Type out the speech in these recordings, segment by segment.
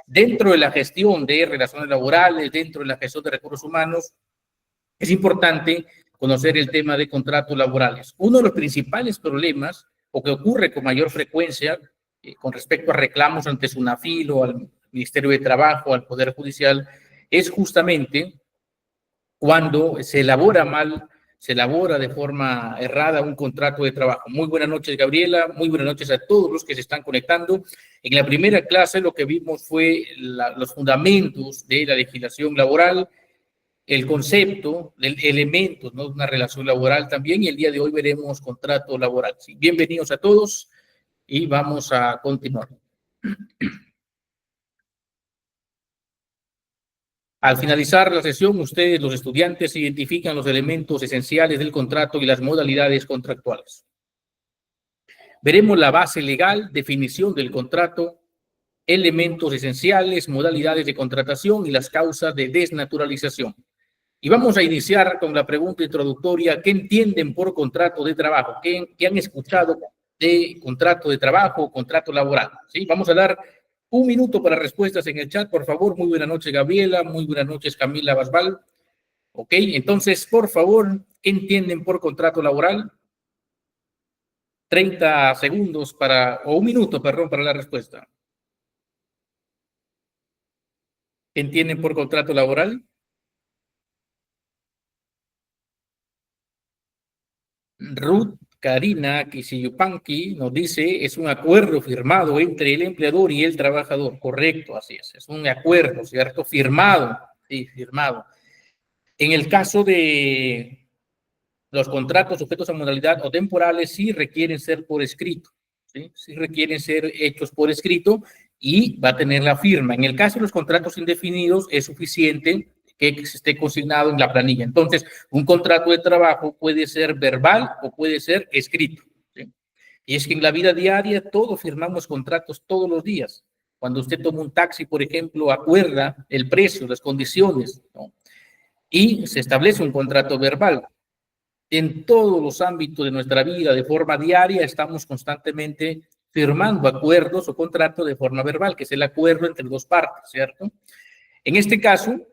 dentro de la gestión de relaciones laborales, dentro de la gestión de recursos humanos, es importante conocer el tema de contratos laborales. Uno de los principales problemas, o que ocurre con mayor frecuencia, con respecto a reclamos ante SUNAFIL o al Ministerio de Trabajo, al Poder Judicial, es justamente cuando se elabora mal, se elabora de forma errada un contrato de trabajo. Muy buenas noches, Gabriela. Muy buenas noches a todos los que se están conectando. En la primera clase lo que vimos fue los fundamentos de la legislación laboral, el concepto, elementos, ¿no?, de una relación laboral también, y el día de hoy veremos contrato laboral. Sí, bienvenidos a todos y vamos a continuar. Al finalizar la sesión, ustedes, los estudiantes, identifican los elementos esenciales del contrato y las modalidades contractuales. Veremos la base legal, definición del contrato, elementos esenciales, modalidades de contratación y las causas de desnaturalización. Y vamos a iniciar con la pregunta introductoria: ¿qué entienden por contrato de trabajo? ¿Qué han escuchado de contrato de trabajo o contrato laboral? ¿Sí? Vamos a dar un minuto para respuestas en el chat, por favor. Muy buenas noches, Gabriela. Muy buenas noches, Camila Basbal. Ok, entonces, por favor, ¿qué entienden por contrato laboral? 30 segundos o un minuto, perdón, para la respuesta. ¿Qué entienden por contrato laboral? Ruth Karina Kisiyupanqui nos dice: es un acuerdo firmado entre el empleador y el trabajador. Correcto, así es un acuerdo, ¿cierto? Firmado, sí, firmado. En el caso de los contratos sujetos a modalidad o temporales, sí requieren ser por escrito, ¿sí? Sí requieren ser hechos por escrito y va a tener la firma. En el caso de los contratos indefinidos, es suficiente que esté consignado en la planilla. Entonces, un contrato de trabajo puede ser verbal o puede ser escrito, ¿sí? Y es que en la vida diaria todos firmamos contratos todos los días. Cuando usted toma un taxi, por ejemplo, acuerda el precio, las condiciones, ¿no?, y se establece un contrato verbal. En todos los ámbitos de nuestra vida, de forma diaria, estamos constantemente firmando acuerdos o contratos de forma verbal, que es el acuerdo entre dos partes, ¿cierto? En este caso,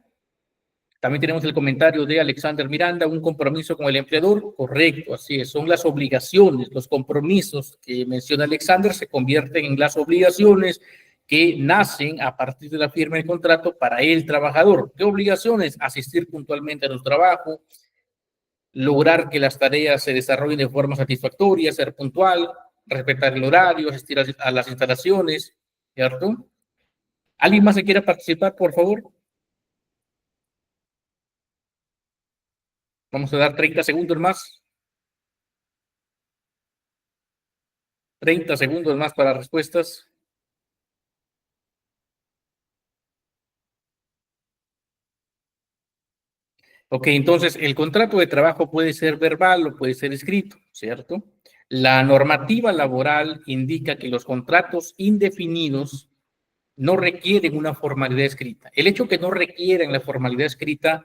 también tenemos el comentario de Alexander Miranda: un compromiso con el empleador. Correcto, así es, son las obligaciones, los compromisos que menciona Alexander se convierten en las obligaciones que nacen a partir de la firma del contrato para el trabajador. ¿Qué obligaciones? Asistir puntualmente a los trabajos, lograr que las tareas se desarrollen de forma satisfactoria, ser puntual, respetar el horario, asistir a las instalaciones, ¿cierto? ¿Alguien más que quiera participar, por favor? Vamos a dar 30 segundos más. 30 segundos más para respuestas. Ok, entonces el contrato de trabajo puede ser verbal o puede ser escrito, ¿cierto? La normativa laboral indica que los contratos indefinidos no requieren una formalidad escrita. El hecho que no requieran la formalidad escrita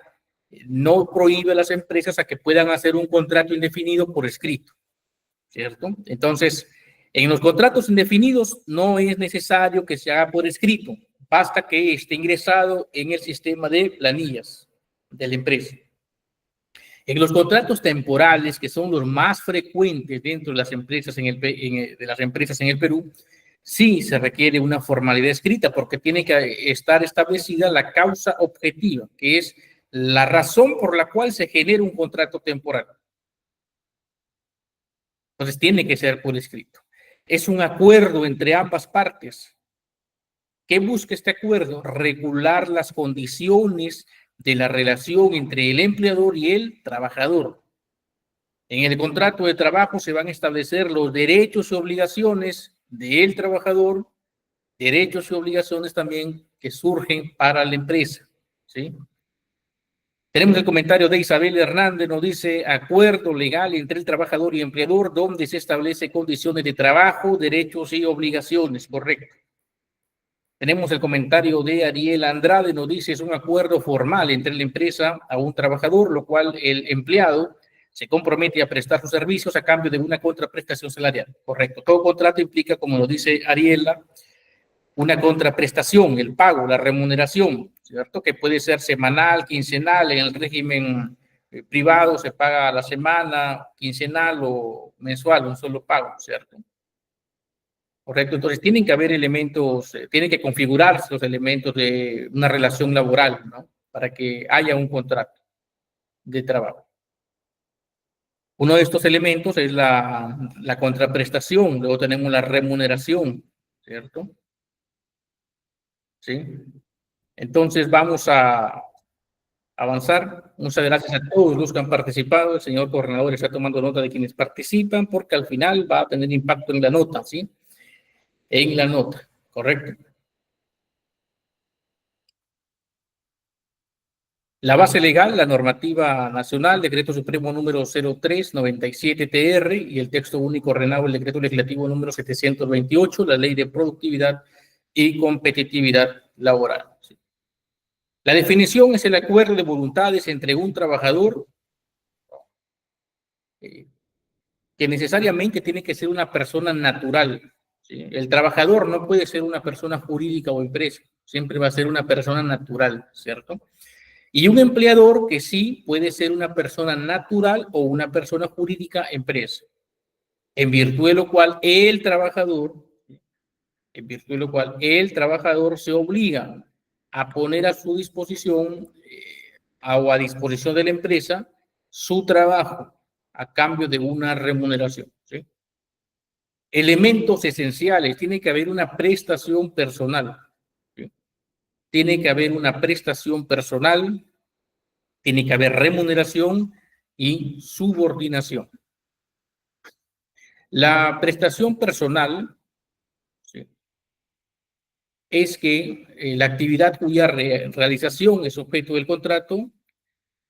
no prohíbe a las empresas a que puedan hacer un contrato indefinido por escrito, ¿cierto? Entonces, en los contratos indefinidos no es necesario que se haga por escrito, basta que esté ingresado en el sistema de planillas de la empresa. En los contratos temporales, que son los más frecuentes dentro de las empresas en el Perú, sí se requiere una formalidad escrita porque tiene que estar establecida la causa objetiva, que es la razón por la cual se genera un contrato temporal. Entonces tiene que ser por escrito. Es un acuerdo entre ambas partes. ¿Qué busca este acuerdo? Regular las condiciones de la relación entre el empleador y el trabajador. En el contrato de trabajo se van a establecer los derechos y obligaciones del trabajador, derechos y obligaciones también que surgen para la empresa, ¿sí? Tenemos el comentario de Isabel Hernández, nos dice: acuerdo legal entre el trabajador y empleador donde se establece condiciones de trabajo, derechos y obligaciones. Correcto. Tenemos el comentario de Ariel Andrade, nos dice: es un acuerdo formal entre la empresa a un trabajador, lo cual el empleado se compromete a prestar sus servicios a cambio de una contraprestación salarial. Correcto. Todo contrato implica, como lo dice Ariela, una contraprestación, el pago, la remuneración, ¿cierto? Que puede ser semanal, quincenal, en el régimen privado se paga a la semana, quincenal o mensual, un solo pago, ¿cierto? Correcto, entonces tienen que haber elementos, tienen que configurarse los elementos de una relación laboral, ¿no? Para que haya un contrato de trabajo. Uno de estos elementos es la contraprestación, luego tenemos la remuneración, ¿cierto? ¿Sí? Entonces vamos a avanzar. Muchas gracias a todos los que han participado. El señor coordinador está tomando nota de quienes participan porque al final va a tener impacto en la nota, ¿sí? En la nota, correcto. La base legal, la normativa nacional, decreto supremo número 0397-TR y el texto único ordenado, el decreto legislativo número 728, la ley de productividad y competitividad laboral. La definición es el acuerdo de voluntades entre un trabajador que necesariamente tiene que ser una persona natural. ¿Sí? El trabajador no puede ser una persona jurídica o empresa, siempre va a ser una persona natural, ¿cierto? Y un empleador que sí puede ser una persona natural o una persona jurídica empresa, en virtud de lo cual el trabajador se obliga a poner a su disposición o a disposición de la empresa su trabajo a cambio de una remuneración. ¿Sí? Elementos esenciales, tiene que haber una prestación personal. ¿Sí? Tiene que haber una prestación personal, tiene que haber remuneración y subordinación. La prestación personal, ¿sí?, es que la actividad cuya realización es objeto del contrato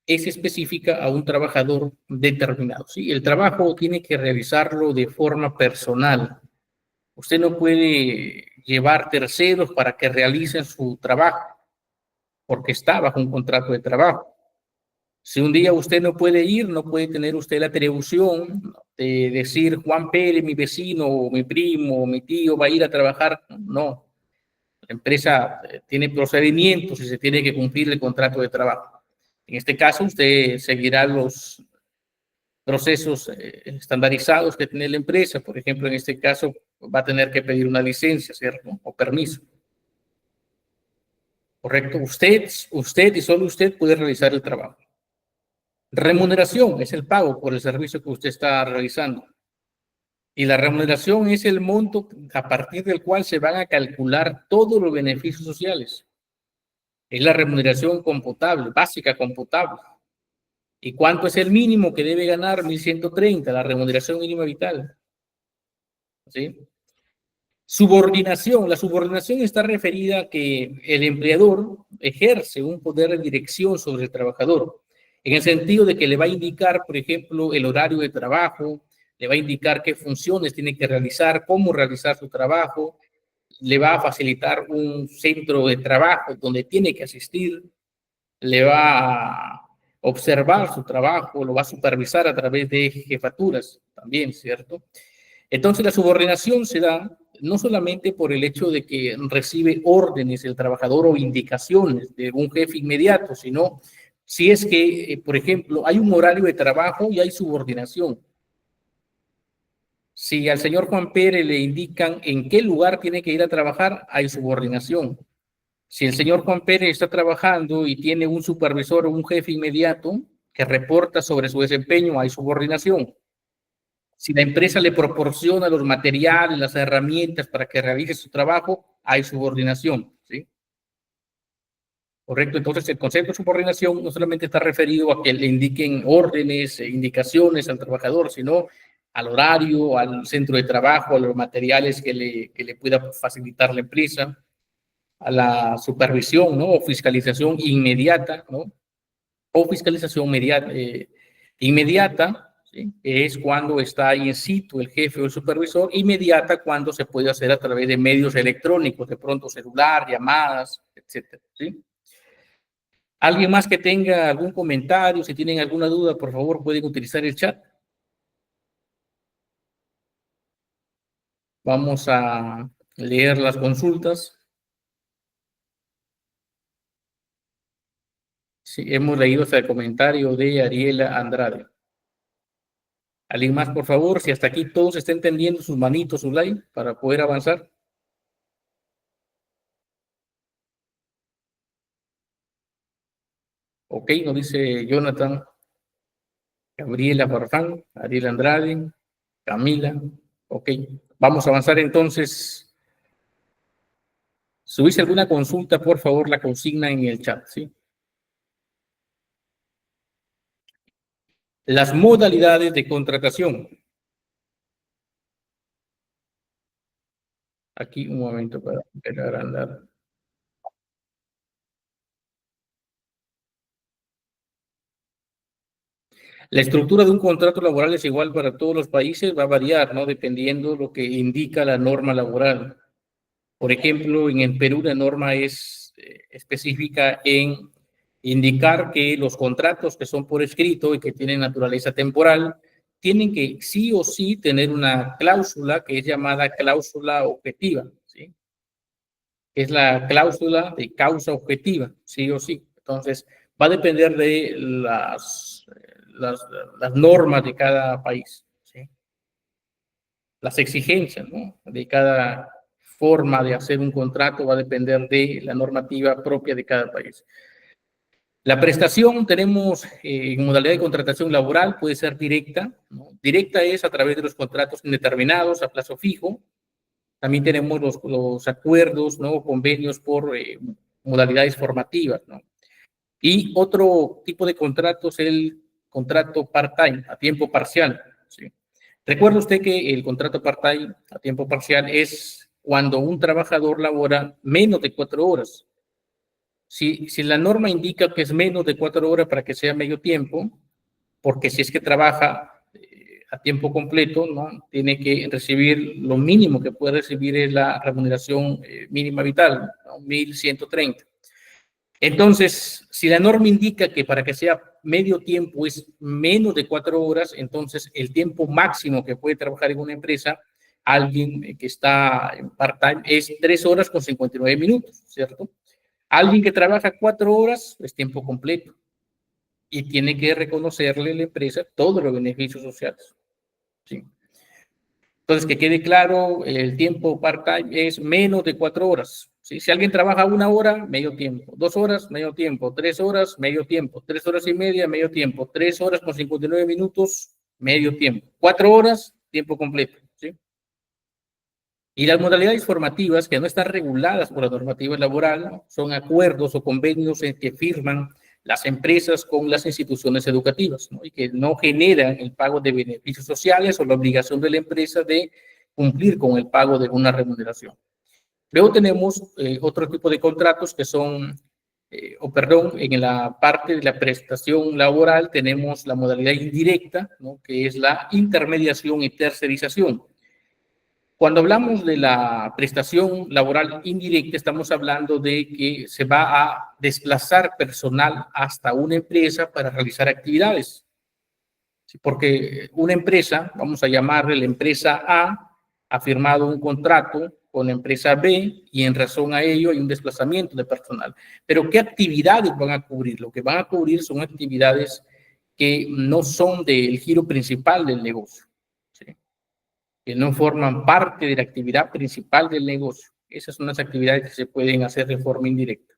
es específica a un trabajador determinado. ¿Sí? El trabajo tiene que realizarlo de forma personal. Usted no puede llevar terceros para que realicen su trabajo, porque está bajo un contrato de trabajo. Si un día usted no puede ir, no puede tener usted la atribución de decir Juan Pérez, mi vecino, o mi primo, o mi tío va a ir a trabajar. No. La empresa tiene procedimientos y se tiene que cumplir el contrato de trabajo. En este caso, usted seguirá los procesos estandarizados que tiene la empresa. Por ejemplo, en este caso, va a tener que pedir una licencia, ¿cierto? O permiso. ¿Correcto? Usted y solo usted puede realizar el trabajo. Remuneración es el pago por el servicio que usted está realizando. Y la remuneración es el monto a partir del cual se van a calcular todos los beneficios sociales. Es la remuneración computable, básica computable. ¿Y cuánto es el mínimo que debe ganar? 1.130, la remuneración mínima vital. ¿Sí? Subordinación. La subordinación está referida a que el empleador ejerce un poder de dirección sobre el trabajador, en el sentido de que le va a indicar, por ejemplo, el horario de trabajo, le va a indicar qué funciones tiene que realizar, cómo realizar su trabajo, le va a facilitar un centro de trabajo donde tiene que asistir, le va a observar su trabajo, lo va a supervisar a través de jefaturas también, ¿cierto? Entonces la subordinación se da no solamente por el hecho de que recibe órdenes el trabajador o indicaciones de un jefe inmediato, sino si es que, por ejemplo, hay un horario de trabajo y hay subordinación. Si al señor Juan Pérez le indican en qué lugar tiene que ir a trabajar, hay subordinación. Si el señor Juan Pérez está trabajando y tiene un supervisor o un jefe inmediato que reporta sobre su desempeño, hay subordinación. Si la empresa le proporciona los materiales, las herramientas para que realice su trabajo, hay subordinación, ¿sí? Correcto. Entonces, el concepto de subordinación no solamente está referido a que le indiquen órdenes e indicaciones al trabajador, sino al horario, al centro de trabajo, a los materiales que le pueda facilitar la empresa, a la supervisión, ¿no? O fiscalización inmediata, ¿no? O fiscalización inmediata, ¿sí? Es cuando está ahí en situ el jefe o el supervisor, inmediata cuando se puede hacer a través de medios electrónicos, de pronto celular, llamadas, etcétera, ¿sí? ¿Alguien más que tenga algún comentario? Si tienen alguna duda, por favor, pueden utilizar el chat. Vamos a leer las consultas. Sí, hemos leído hasta el comentario de Ariela Andrade. ¿Alguien más, por favor? Si hasta aquí todos están entendiendo, sus manitos, su like, para poder avanzar. Ok, nos dice Jonathan, Gabriela Farfán, Ariel Andrade, Camila. Ok, vamos a avanzar entonces. Si hubiese alguna consulta, por favor, la consigna en el chat, ¿sí? Las modalidades de contratación. Aquí un momento para agrandar. La estructura de un contrato laboral es igual para todos los países, va a variar, ¿no? Dependiendo lo que indica la norma laboral. Por ejemplo, en el Perú la norma es específica en indicar que los contratos que son por escrito y que tienen naturaleza temporal tienen que sí o sí tener una cláusula que es llamada cláusula objetiva, ¿sí? Es la cláusula de causa objetiva, sí o sí. Entonces, va a depender de las, las normas de cada país, ¿sí? Las exigencias, ¿no? De cada forma de hacer un contrato va a depender de la normativa propia de cada país. La prestación tenemos en modalidad de contratación laboral, puede ser directa, ¿no? Directa es a través de los contratos indeterminados a plazo fijo. También tenemos los acuerdos, ¿no? Convenios por modalidades formativas, ¿no? Y otro tipo de contrato es el contrato part-time, a tiempo parcial, ¿sí? Recuerda usted que el contrato part-time a tiempo parcial es cuando un trabajador labora menos de 4 horas. Si la norma indica que es menos de 4 horas para que sea medio tiempo, porque si es que trabaja a tiempo completo, ¿no? Tiene que recibir lo mínimo que puede recibir es la remuneración mínima vital, ¿no? 1.130. Entonces, si la norma indica que para que sea medio tiempo es menos de 4 horas, entonces el tiempo máximo que puede trabajar en una empresa alguien que está en part-time es 3 horas con 59 minutos, ¿cierto? Alguien que trabaja 4 horas es tiempo completo y tiene que reconocerle a la empresa todos los beneficios sociales, ¿sí? Entonces, que quede claro, el tiempo part-time es menos de 4 horas, ¿sí? Si alguien trabaja 1 hora, medio tiempo, 2 horas, medio tiempo, 3 horas, medio tiempo, 3 horas y media, medio tiempo, 3 horas con 59 minutos, medio tiempo, 4 horas, tiempo completo, ¿sí? Y las modalidades formativas que no están reguladas por la normativa laboral son acuerdos o convenios en que firman las empresas con las instituciones educativas, ¿no? Y que no generan el pago de beneficios sociales o la obligación de la empresa de cumplir con el pago de una remuneración. Luego tenemos otro tipo de contratos que son, o perdón, en la parte de la prestación laboral tenemos la modalidad indirecta, ¿no? Que es la intermediación y tercerización. Cuando hablamos de la prestación laboral indirecta, estamos hablando de que se va a desplazar personal hasta una empresa para realizar actividades. ¿Sí? Porque una empresa, vamos a llamarle la empresa A, ha firmado un contrato con la empresa B y en razón a ello hay un desplazamiento de personal. Pero ¿qué actividades van a cubrir? Lo que van a cubrir son actividades que no son del giro principal del negocio, ¿sí? Que no forman parte de la actividad principal del negocio. Esas son las actividades que se pueden hacer de forma indirecta.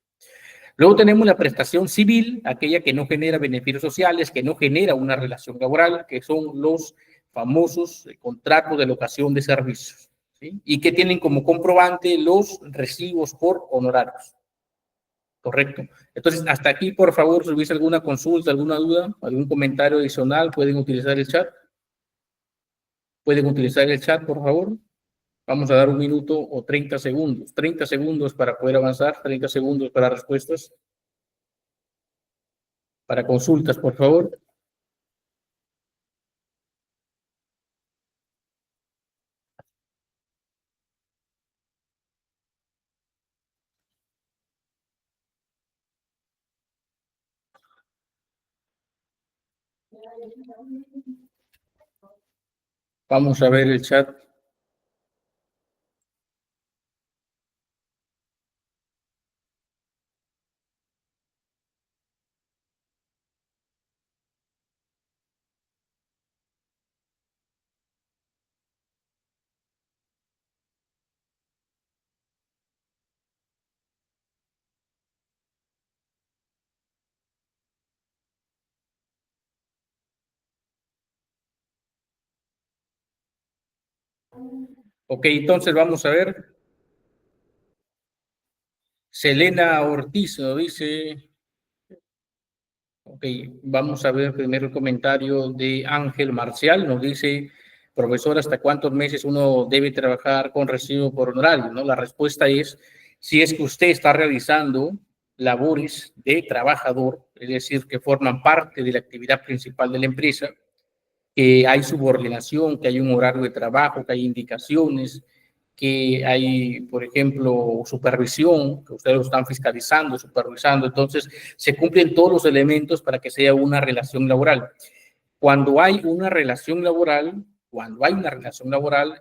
Luego tenemos la prestación civil, aquella que no genera beneficios sociales, que no genera una relación laboral, que son los famosos contratos de locación de servicios, ¿sí? Y que tienen como comprobante los recibos por honorarios. Correcto. Entonces, hasta aquí, por favor, si hubiese alguna consulta, alguna duda, algún comentario adicional, pueden utilizar el chat. Pueden utilizar el chat, por favor. Vamos a dar 1 minuto o 30 segundos. 30 segundos para poder avanzar, 30 segundos para respuestas. Para consultas, por favor. Vamos a ver el chat. Ok, entonces vamos a ver. Selena Ortiz nos dice, ok, vamos a ver primero el comentario de Ángel Marcial, nos dice, profesor, ¿hasta cuántos meses uno debe trabajar con recibo por honorario? ¿No? La respuesta es, si es que usted está realizando labores de trabajador, es decir, que forman parte de la actividad principal de la empresa, que hay subordinación, que hay un horario de trabajo, que hay indicaciones, que hay, por ejemplo, supervisión, que ustedes lo están fiscalizando, supervisando, entonces se cumplen todos los elementos para que sea una relación laboral. Cuando hay una relación laboral,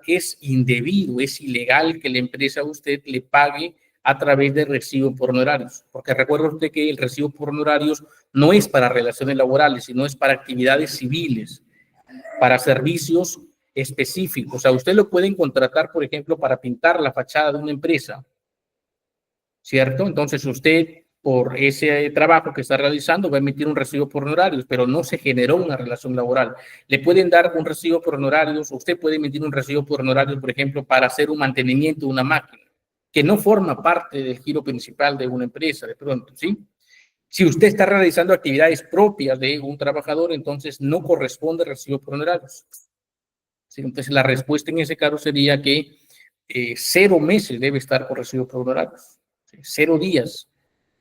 es indebido, es ilegal que la empresa a usted le pague a través de recibo por honorarios, porque recuerda usted que el recibo por honorarios no es para relaciones laborales, sino es para actividades civiles, para servicios específicos. O sea, usted lo pueden contratar, por ejemplo, para pintar la fachada de una empresa, ¿cierto? Entonces usted, por ese trabajo que está realizando, va a emitir un recibo por honorarios, pero no se generó una relación laboral. Le pueden dar un recibo por honorarios, usted puede emitir un recibo por honorarios, por ejemplo, para hacer un mantenimiento de una máquina, que no forma parte del giro principal de una empresa, de pronto, ¿sí? Si usted está realizando actividades propias de un trabajador, entonces no corresponde recibo por honorarios. ¿Sí? Entonces, la respuesta en ese caso sería que 0 meses debe estar por recibo por honorarios, ¿sí? 0 días.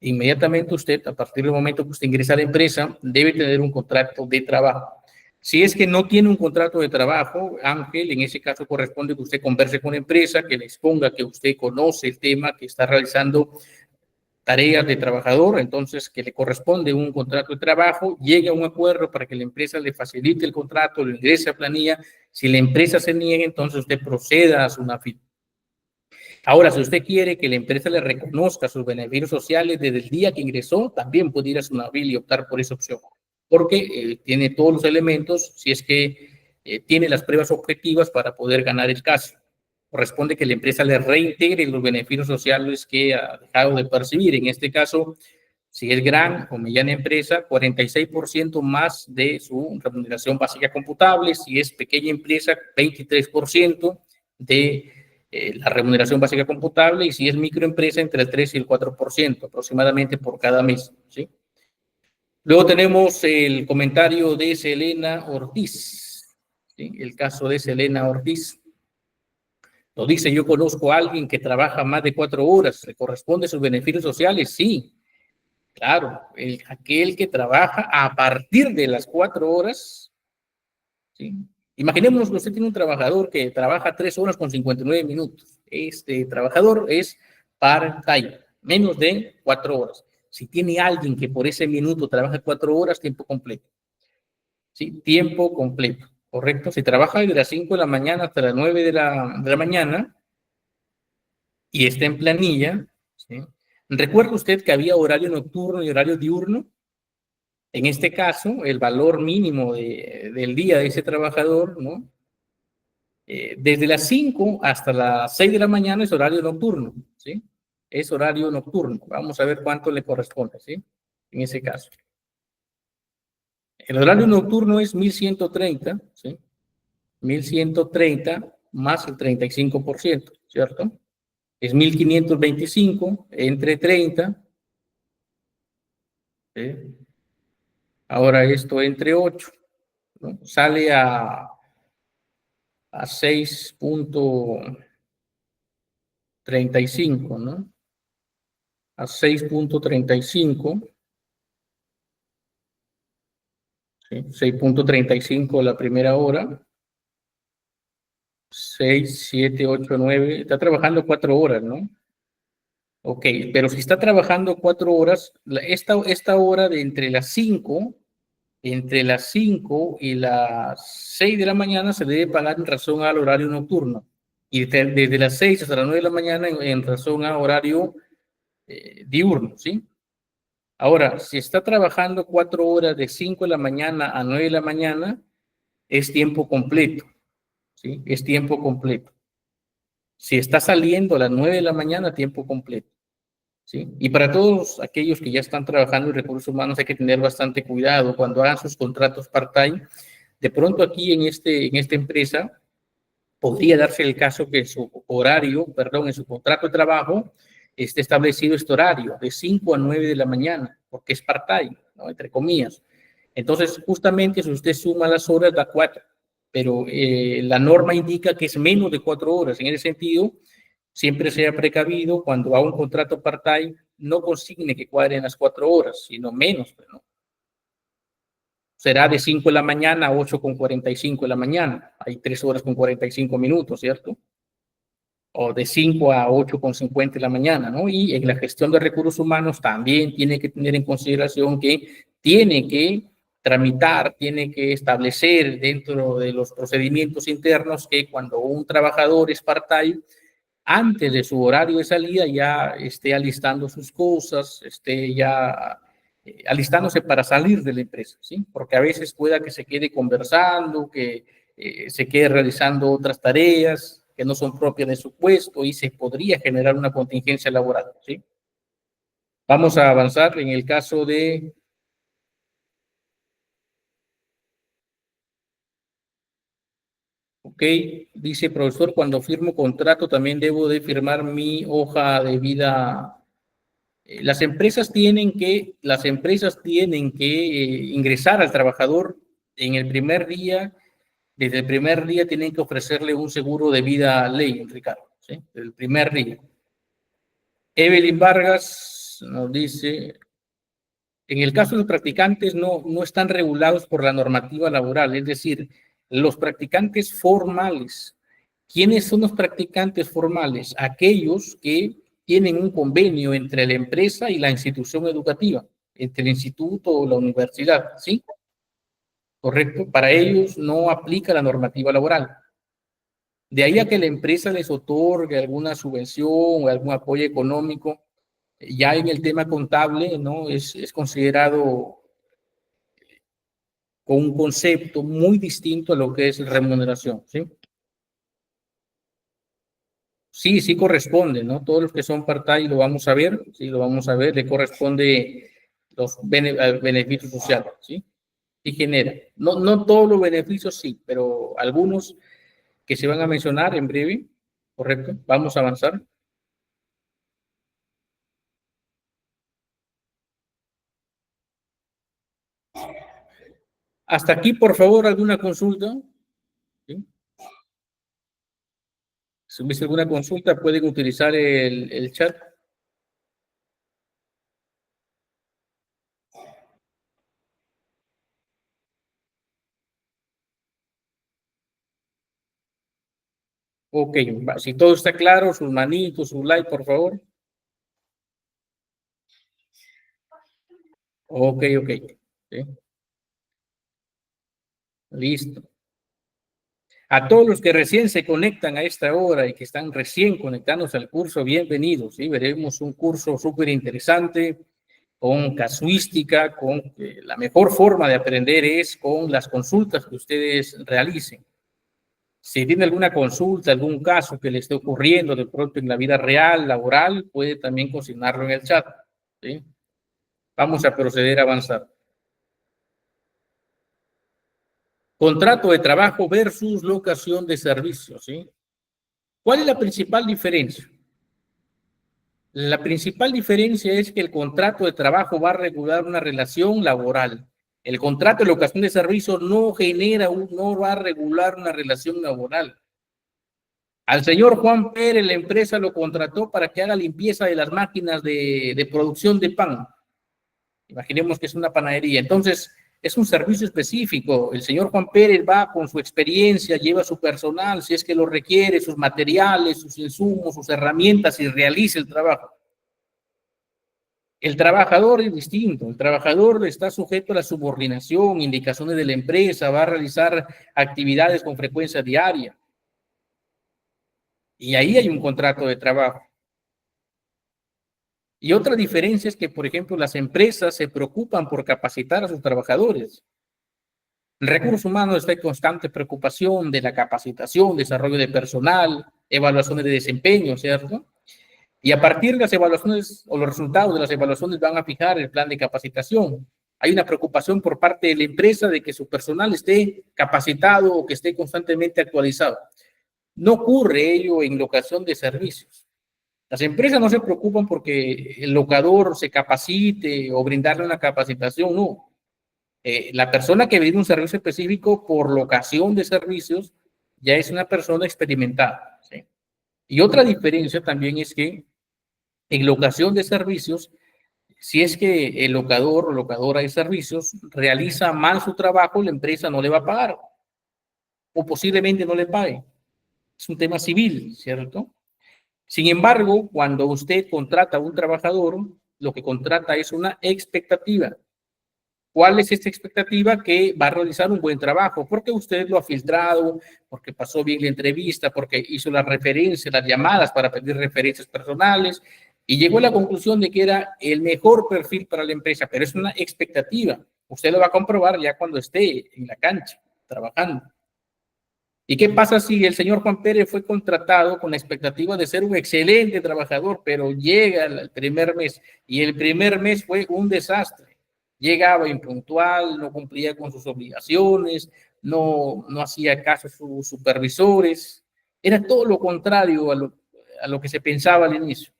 Inmediatamente usted, a partir del momento que usted ingresa a la empresa, debe tener un contrato de trabajo. Si es que no tiene un contrato de trabajo, Ángel, en ese caso corresponde que usted converse con la empresa, que le exponga que usted conoce el tema, que está realizando tareas de trabajador, entonces que le corresponde un contrato de trabajo, llegue a un acuerdo para que la empresa le facilite el contrato, lo ingrese a planilla. Si la empresa se niega, entonces usted proceda a su NAFIT. Ahora, si usted quiere que la empresa le reconozca sus beneficios sociales desde el día que ingresó, también puede ir a su NAFIT y optar por esa opción, porque tiene todos los elementos, si es que tiene las pruebas objetivas para poder ganar el caso. Corresponde que la empresa le reintegre los beneficios sociales que ha dejado de percibir. En este caso, si es gran o mediana empresa, 46% más de su remuneración básica computable. Si es pequeña empresa, 23% de la remuneración básica computable. Y si es microempresa, entre el 3 y el 4% aproximadamente por cada mes, ¿sí? Luego tenemos el comentario de Selena Ortiz, ¿sí? El caso de Selena Ortiz. Nos dice, yo conozco a alguien que trabaja más de 4 horas, ¿le corresponde sus beneficios sociales? Sí, claro, aquel que trabaja a partir de las 4 horas, ¿sí? Imaginemos que usted tiene un trabajador que trabaja 3 horas con 59 minutos. Este trabajador es part-time, menos de 4 horas. Si tiene alguien que por ese minuto trabaja 4 horas, tiempo completo. ¿Sí? Tiempo completo, ¿correcto? Si trabaja desde las 5 de la mañana hasta las 9 de la mañana, y está en planilla, ¿sí? ¿Recuerda usted que había horario nocturno y horario diurno? En este caso, el valor mínimo del día de ese trabajador, ¿no? Desde las 5 hasta las 6 de la mañana es horario nocturno, ¿sí? Es horario nocturno. Vamos a ver cuánto le corresponde, ¿sí? En ese caso. El horario nocturno es 1130, ¿sí? 1130 más el 35%, ¿cierto? Es 1525 entre 30. ¿Sí? Ahora esto entre 8, ¿no? Sale a 6.35, ¿no? A 6.35, ¿sí? 6.35 la primera hora, 6, 7, 8, 9, está trabajando 4 horas, ¿no? Ok, pero si está trabajando 4 horas, esta hora de entre las 5 y las 6 de la mañana se debe pagar en razón al horario nocturno. Y desde las 6 hasta las 9 de la mañana en razón a horario diurno, ¿sí? Ahora, si está trabajando 4 horas de 5 de la mañana a 9 de la mañana, es tiempo completo, ¿sí? Es tiempo completo. Si está saliendo a las 9 de la mañana, tiempo completo, ¿sí? Y para todos aquellos que ya están trabajando en recursos humanos hay que tener bastante cuidado cuando hagan sus contratos part-time. De pronto aquí en esta empresa podría darse el caso que su horario, perdón, en su contrato de trabajo esté establecido este horario de 5 a 9 de la mañana, porque es part-time, ¿no? Entre comillas. Entonces, justamente si usted suma las horas, da 4, pero la norma indica que es menos de 4 horas. En ese sentido, siempre sea precavido cuando haga un contrato part-time, no consigne que cuadren las 4 horas, sino menos, pues, ¿no? Será de 5 de la mañana a 8:45 de la mañana. Hay 3 horas con 45 minutos, ¿cierto? O de 5 a 8:50 de la mañana, ¿no? Y en la gestión de recursos humanos también tiene que tener en consideración que tiene que tramitar, tiene que establecer dentro de los procedimientos internos que cuando un trabajador es part-time, antes de su horario de salida ya esté alistando sus cosas, esté ya alistándose para salir de la empresa, ¿sí? Porque a veces pueda que se quede conversando, que se quede realizando otras tareas que no son propias de su puesto y se podría generar una contingencia laboral, ¿sí? Vamos a avanzar en el caso de... Ok, dice profesor, cuando firmo contrato también debo de firmar mi hoja de vida. Las empresas tienen que ingresar al trabajador en el primer día. Desde el primer día tienen que ofrecerle un seguro de vida ley, Ricardo, ¿sí? El primer día. Evelyn Vargas nos dice, en el caso de los practicantes no están regulados por la normativa laboral, es decir, los practicantes formales. ¿Quiénes son los practicantes formales? Aquellos que tienen un convenio entre la empresa y la institución educativa, entre el instituto o la universidad, ¿sí? Correcto. Para ellos no aplica la normativa laboral. De ahí a que la empresa les otorgue alguna subvención o algún apoyo económico, ya en el tema contable, ¿no? Es considerado con un concepto muy distinto a lo que es remuneración, ¿sí? Sí, sí corresponde, ¿no? Todos los que son part-time lo vamos a ver, sí, lo vamos a ver, le corresponde los beneficios sociales, ¿sí? Y genera. No todos los beneficios, sí, pero algunos que se van a mencionar en breve, ¿correcto? Vamos a avanzar. Hasta aquí, por favor, alguna consulta. ¿Sí? Si hubiese alguna consulta, pueden utilizar el chat. Ok, si todo está claro, sus manitos, su like, por favor. Ok, ok. ¿Sí? Listo. A todos los que recién se conectan a esta hora y que están recién conectándose al curso, bienvenidos. ¿Sí? Veremos un curso súper interesante, con casuística, con la mejor forma de aprender es con las consultas que ustedes realicen. Si tiene alguna consulta, algún caso que le esté ocurriendo de pronto en la vida real, laboral, puede también consignarlo en el chat. ¿Sí? Vamos a proceder a avanzar. Contrato de trabajo versus locación de servicios. ¿Sí? ¿Cuál es la principal diferencia? La principal diferencia es que el contrato de trabajo va a regular una relación laboral. El contrato de locación de servicios no va a regular una relación laboral. Al señor Juan Pérez, la empresa lo contrató para que haga limpieza de las máquinas de producción de pan. Imaginemos que es una panadería. Entonces, es un servicio específico. El señor Juan Pérez va con su experiencia, lleva su personal, si es que lo requiere, sus materiales, sus insumos, sus herramientas y realiza el trabajo. El trabajador es distinto. El trabajador está sujeto a la subordinación, indicaciones de la empresa, va a realizar actividades con frecuencia diaria. Y ahí hay un contrato de trabajo. Y otra diferencia es que, por ejemplo, las empresas se preocupan por capacitar a sus trabajadores. El recurso humano está en constante preocupación de la capacitación, desarrollo de personal, evaluaciones de desempeño, ¿cierto? Y a partir de las evaluaciones o los resultados de las evaluaciones van a fijar el plan de capacitación. Hay una preocupación por parte de la empresa de que su personal esté capacitado o que esté constantemente actualizado. No ocurre ello en locación de servicios. Las empresas no se preocupan porque el locador se capacite o brindarle una capacitación, no. La persona que brinda un servicio específico por locación de servicios ya es una persona experimentada, ¿sí? Y otra diferencia también es que en locación de servicios, si es que el locador o locadora de servicios realiza mal su trabajo, la empresa no le va a pagar o posiblemente no le pague. Es un tema civil, ¿cierto? Sin embargo, cuando usted contrata a un trabajador, lo que contrata es una expectativa. ¿Cuál es esta expectativa? Que va a realizar un buen trabajo, porque usted lo ha filtrado, porque pasó bien la entrevista, porque hizo las referencias, las llamadas para pedir referencias personales, y llegó a la conclusión de que era el mejor perfil para la empresa, pero es una expectativa. Usted lo va a comprobar ya cuando esté en la cancha, trabajando. ¿Y qué pasa si el señor Juan Pérez fue contratado con la expectativa de ser un excelente trabajador, pero llega el primer mes y el primer mes fue un desastre? Llegaba impuntual, no cumplía con sus obligaciones, no hacía caso a sus supervisores. Era todo lo contrario a lo que se pensaba al inicio.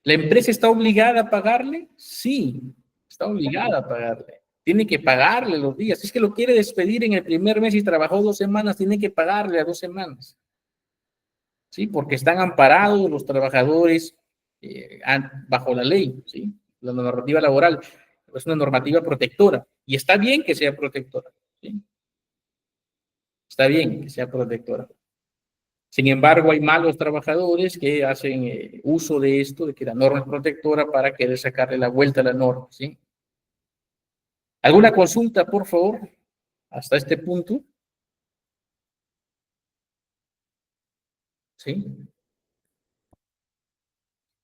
¿La empresa está obligada a pagarle? Sí, está obligada a pagarle. Tiene que pagarle los días. Si es que lo quiere despedir en el primer mes y trabajó 2 semanas, tiene que pagarle a 2 semanas. ¿Sí? Porque están amparados los trabajadores bajo la ley, ¿sí? La normativa laboral es una normativa protectora y está bien que sea protectora, ¿sí? Está bien que sea protectora. Sin embargo, hay malos trabajadores que hacen uso de esto, de que la norma es protectora para querer sacarle la vuelta a la norma, ¿sí? ¿Alguna consulta, por favor, hasta este punto? ¿Sí?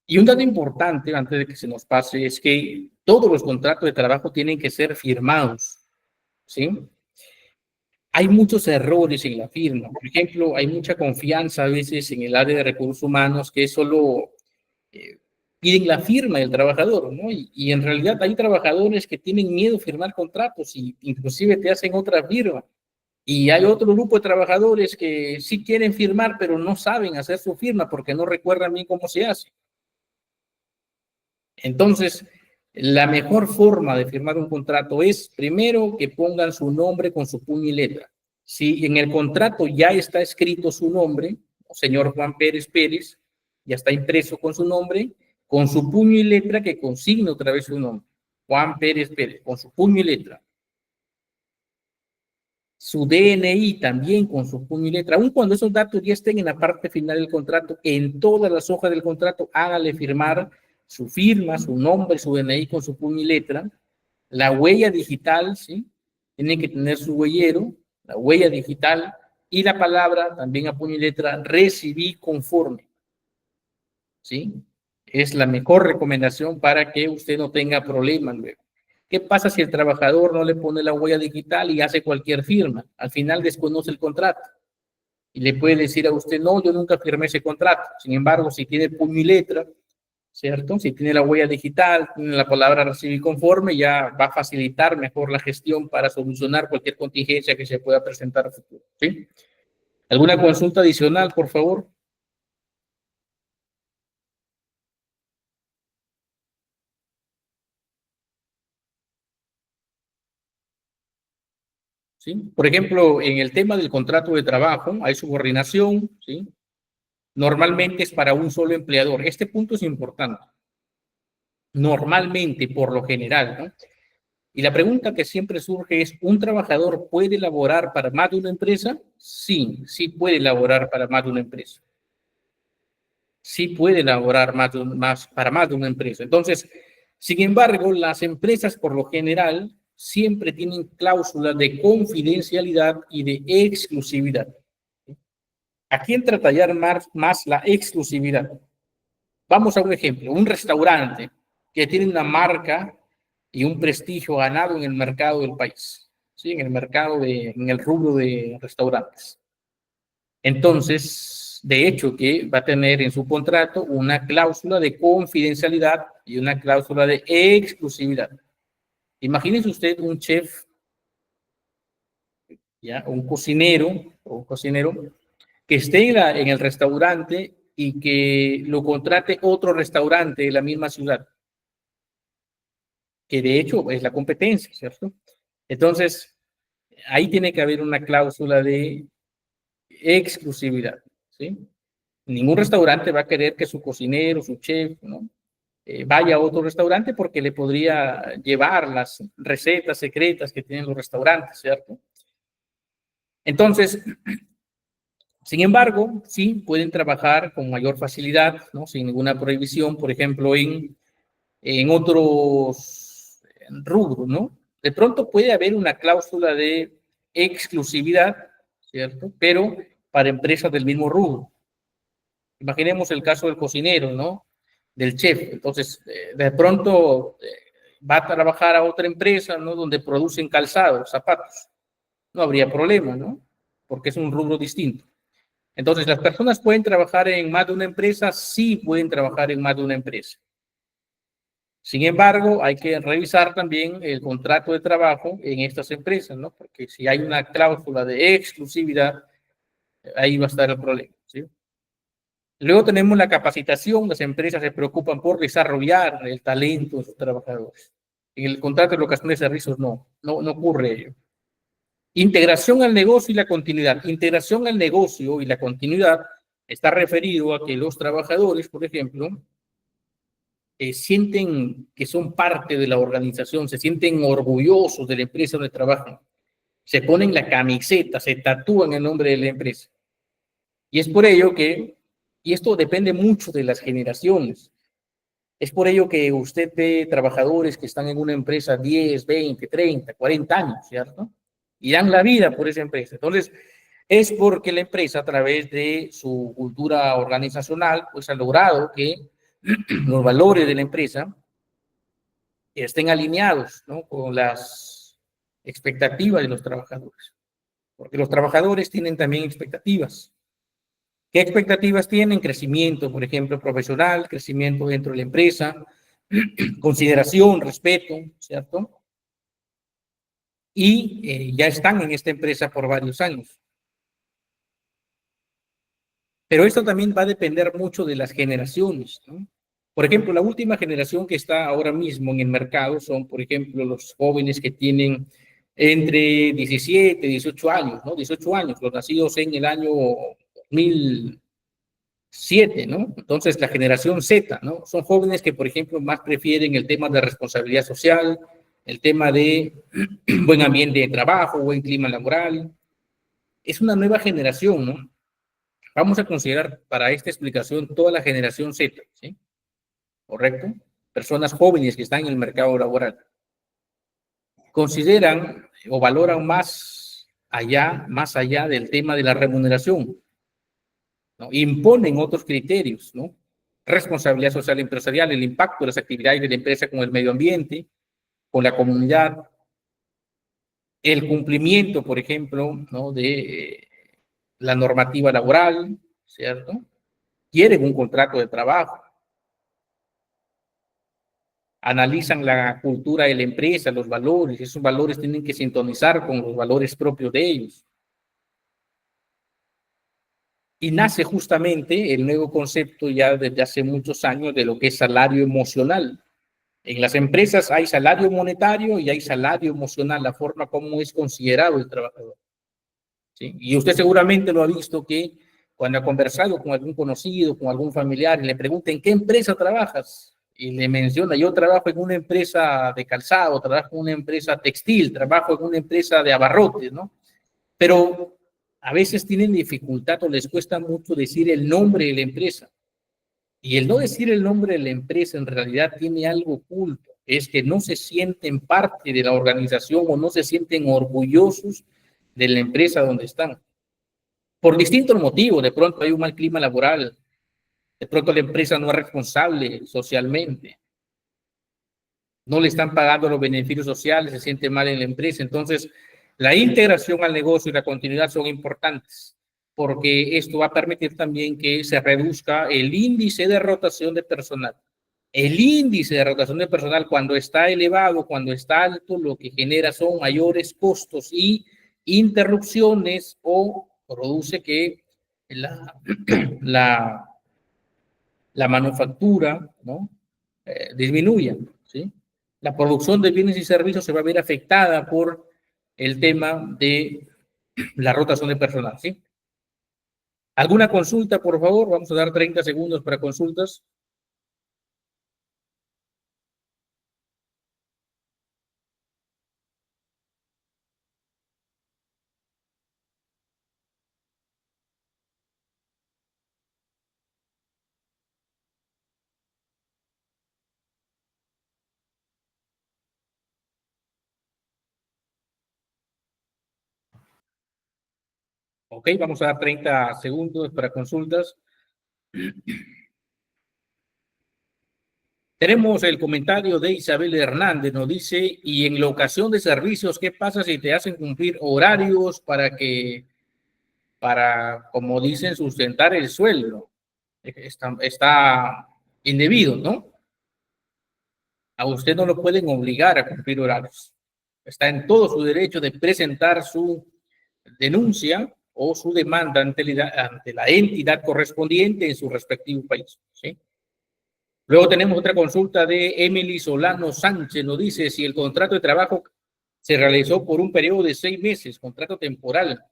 Y un dato importante, antes de que se nos pase, es que todos los contratos de trabajo tienen que ser firmados, ¿sí? Hay muchos errores en la firma. Por ejemplo, hay mucha confianza a veces en el área de recursos humanos que solo eh, piden la firma del trabajador, ¿no? Y en realidad hay trabajadores que tienen miedo a firmar contratos y inclusive te hacen otra firma. Y hay otro grupo de trabajadores que sí quieren firmar, pero no saben hacer su firma porque no recuerdan bien cómo se hace. Entonces, la mejor forma de firmar un contrato es, primero, que pongan su nombre con su puño y letra. Si en el contrato ya está escrito su nombre, señor Juan Pérez Pérez, ya está impreso con su nombre, con su puño y letra que consigne otra vez su nombre. Juan Pérez Pérez, con su puño y letra. Su DNI también con su puño y letra. Aun cuando esos datos ya estén en la parte final del contrato, en todas las hojas del contrato, hágale firmar su firma, su nombre, su DNI con su puño y letra. La huella digital, ¿sí? Tiene que tener su huellero, la huella digital y la palabra también a puño y letra, recibí conforme, ¿sí? Es la mejor recomendación para que usted no tenga problemas luego. ¿Qué pasa si el trabajador no le pone la huella digital y hace cualquier firma? Al final desconoce el contrato y le puede decir a usted, no, yo nunca firmé ese contrato. Sin embargo, si tiene puño y letra, ¿cierto? Si tiene la huella digital, tiene la palabra recibir conforme, ya va a facilitar mejor la gestión para solucionar cualquier contingencia que se pueda presentar a futuro, ¿sí? ¿Alguna consulta adicional, por favor? ¿Sí? Por ejemplo, en el tema del contrato de trabajo, hay subordinación, ¿sí? Normalmente es para un solo empleador. Este punto es importante. Normalmente, por lo general, ¿no? Y la pregunta que siempre surge es, ¿un trabajador puede laborar para más de una empresa? Sí, sí puede laborar para más de una empresa. Sí puede laborar para más de una empresa. Entonces, sin embargo, las empresas por lo general siempre tienen cláusulas de confidencialidad y de exclusividad. ¿A quién tratar más la exclusividad? Vamos a un ejemplo, un restaurante que tiene una marca y un prestigio ganado en el mercado del país, ¿sí? En el rubro de restaurantes. Entonces, de hecho, que va a tener en su contrato una cláusula de confidencialidad y una cláusula de exclusividad. Imagínese usted un chef, ¿ya? Un cocinero, que esté en el restaurante y que lo contrate otro restaurante de la misma ciudad, que de hecho es la competencia, ¿cierto? Entonces, ahí tiene que haber una cláusula de exclusividad, ¿sí? Ningún restaurante va a querer que su cocinero, su chef, ¿no? Vaya a otro restaurante porque le podría llevar las recetas secretas que tienen los restaurantes, ¿cierto? Entonces, sin embargo, sí pueden trabajar con mayor facilidad, ¿no? Sin ninguna prohibición, por ejemplo, en otros rubros, ¿no? De pronto puede haber una cláusula de exclusividad, ¿cierto? Pero para empresas del mismo rubro. Imaginemos el caso del cocinero, ¿no? Del chef. Entonces, de pronto va a trabajar a otra empresa, ¿no? Donde producen calzados, zapatos. No habría problema, ¿no? Porque es un rubro distinto. Entonces, ¿las personas pueden trabajar en más de una empresa? Sí, pueden trabajar en más de una empresa. Sin embargo, hay que revisar también el contrato de trabajo en estas empresas, ¿no? Porque si hay una cláusula de exclusividad, ahí va a estar el problema, ¿sí? Luego tenemos la capacitación. Las empresas se preocupan por desarrollar el talento de sus trabajadores. En el contrato de locación de servicios no ocurre ello. Integración al negocio y la continuidad. Integración al negocio y la continuidad está referido a que los trabajadores, por ejemplo, sienten que son parte de la organización, se sienten orgullosos de la empresa donde trabajan, se ponen la camiseta, se tatúan el nombre de la empresa. Y es por ello que, y esto depende mucho de las generaciones, es por ello que usted ve trabajadores que están en una empresa 10, 20, 30, 40 años, ¿cierto? Y dan la vida por esa empresa. Entonces, es porque la empresa, a través de su cultura organizacional, pues ha logrado que los valores de la empresa estén alineados, ¿no? Con las expectativas de los trabajadores. Porque los trabajadores tienen también expectativas. ¿Qué expectativas tienen? Crecimiento, por ejemplo, profesional, crecimiento dentro de la empresa, consideración, respeto, ¿cierto? Y ya están en esta empresa por varios años. Pero esto también va a depender mucho de las generaciones, ¿no? Por ejemplo, la última generación que está ahora mismo en el mercado son, por ejemplo, los jóvenes que tienen entre 17 y 18 años, ¿no? 18 años, los nacidos en el año 2007, ¿no? Entonces, la generación Z, ¿no? Son jóvenes que, por ejemplo, más prefieren el tema de responsabilidad social, el tema de buen ambiente de trabajo, buen clima laboral. Es una nueva generación, ¿no? Vamos a considerar para esta explicación toda la generación Z, ¿sí? ¿Correcto? Personas jóvenes que están en el mercado laboral. Consideran o valoran más allá del tema de la remuneración, ¿no? Imponen otros criterios, ¿no? Responsabilidad social empresarial, el impacto de las actividades de la empresa con el medio ambiente, con la comunidad, el cumplimiento, por ejemplo, ¿no? De la normativa laboral, ¿cierto? Quieren un contrato de trabajo, analizan la cultura de la empresa, los valores, esos valores tienen que sintonizar con los valores propios de ellos. Y nace justamente el nuevo concepto ya desde hace muchos años de lo que es salario emocional. En las empresas hay salario monetario y hay salario emocional, la forma como es considerado el trabajador, ¿sí? Y usted seguramente lo ha visto que cuando ha conversado con algún conocido, con algún familiar, y le pregunta, ¿en qué empresa trabajas? Y le menciona, yo trabajo en una empresa de calzado, trabajo en una empresa textil, trabajo en una empresa de abarrotes, ¿no? Pero a veces tienen dificultad o les cuesta mucho decir el nombre de la empresa. Y el no decir el nombre de la empresa en realidad tiene algo oculto, es que no se sienten parte de la organización o no se sienten orgullosos de la empresa donde están. Por distintos motivos, de pronto hay un mal clima laboral, de pronto la empresa no es responsable socialmente, no le están pagando los beneficios sociales, se siente mal en la empresa. Entonces, la integración al negocio y la continuidad son importantes, porque esto va a permitir también que se reduzca el índice de rotación de personal. El índice de rotación de personal, cuando está elevado, cuando está alto, lo que genera son mayores costos y interrupciones o produce que la, la, la manufactura, ¿no? Disminuya, ¿sí? La producción de bienes y servicios se va a ver afectada por el tema de la rotación de personal, ¿sí? ¿Alguna consulta, por favor? Vamos a dar 30 segundos para consultas. Ok, vamos a dar 30 segundos para consultas. Tenemos el comentario de Isabel Hernández, nos dice, y en la ocasión de servicios, ¿qué pasa si te hacen cumplir horarios para, como dicen, sustentar el sueldo? Está indebido, ¿no? A usted no lo pueden obligar a cumplir horarios. Está en todo su derecho de presentar su denuncia o su demanda ante la entidad correspondiente en su respectivo país, ¿sí? Luego tenemos otra consulta de Emily Solano Sánchez. Nos dice si el contrato de trabajo se realizó por un periodo de 6 meses, contrato temporal,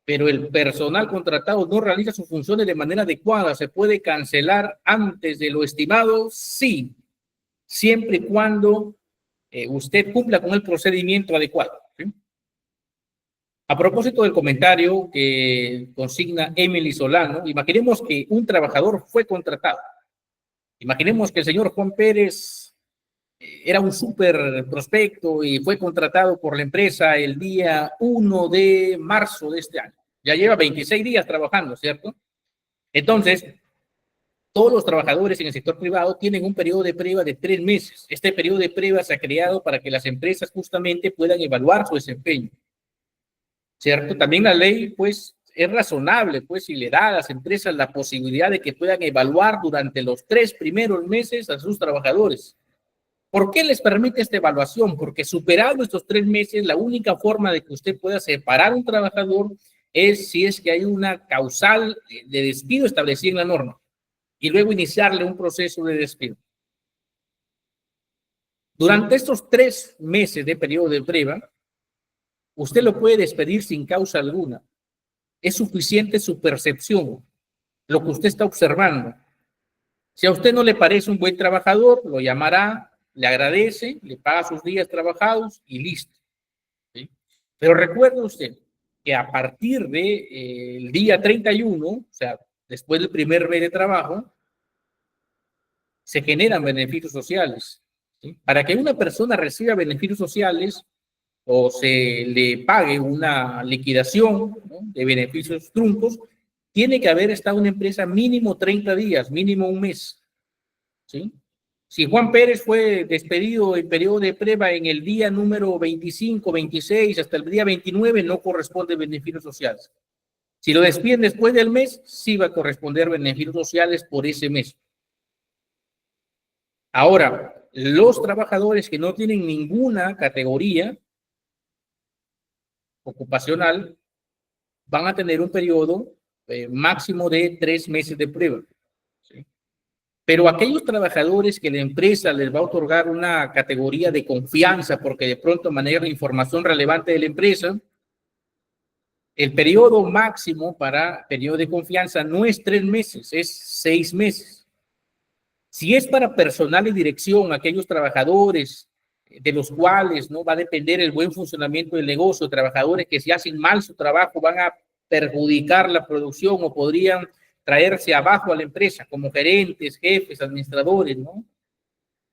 pero el personal contratado no realiza sus funciones de manera adecuada, ¿se puede cancelar antes de lo estimado? Sí, siempre y cuando usted cumpla con el procedimiento adecuado, ¿sí? A propósito del comentario que consigna Emily Solano, imaginemos que un trabajador fue contratado. Imaginemos que el señor Juan Pérez era un súper prospecto y fue contratado por la empresa el día 1 de marzo de este año. Ya lleva 26 días trabajando, ¿cierto? Entonces, todos los trabajadores en el sector privado tienen un periodo de prueba de 3 meses. Este periodo de prueba se ha creado para que las empresas justamente puedan evaluar su desempeño, ¿cierto? También la ley, pues, es razonable, pues, si le da a las empresas la posibilidad de que puedan evaluar durante los 3 primeros meses a sus trabajadores. ¿Por qué les permite esta evaluación? Porque superando estos 3 meses, la única forma de que usted pueda separar a un trabajador es si es que hay una causal de despido establecida en la norma y luego iniciarle un proceso de despido. Durante estos 3 meses de periodo de prueba, usted lo puede despedir sin causa alguna. Es suficiente su percepción, lo que usted está observando. Si a usted no le parece un buen trabajador, lo llamará, le agradece, le paga sus días trabajados y listo, ¿sí? Pero recuerde usted que a partir del día 31, o sea, después del primer mes de trabajo, se generan beneficios sociales, ¿sí? Para que una persona reciba beneficios sociales o se le pague una liquidación, ¿no?, de beneficios truncos, tiene que haber estado en una empresa mínimo 30 días, mínimo un mes, ¿sí? Si Juan Pérez fue despedido en periodo de prueba en el día número 25, 26, hasta el día 29, no corresponde beneficios sociales. Si lo despiden después del mes, sí va a corresponder beneficios sociales por ese mes. Ahora, los trabajadores que no tienen ninguna categoría ocupacional van a tener un periodo máximo de 3 meses de prueba, ¿sí? Pero aquellos trabajadores que la empresa les va a otorgar una categoría de confianza porque de pronto manejan información relevante de la empresa, el periodo máximo para periodo de confianza no es 3 meses, es 6 meses. Si es para personal y dirección, aquellos trabajadores de los cuales no va a depender el buen funcionamiento del negocio, trabajadores que si hacen mal su trabajo van a perjudicar la producción o podrían traerse abajo a la empresa como gerentes, jefes, administradores, ¿no?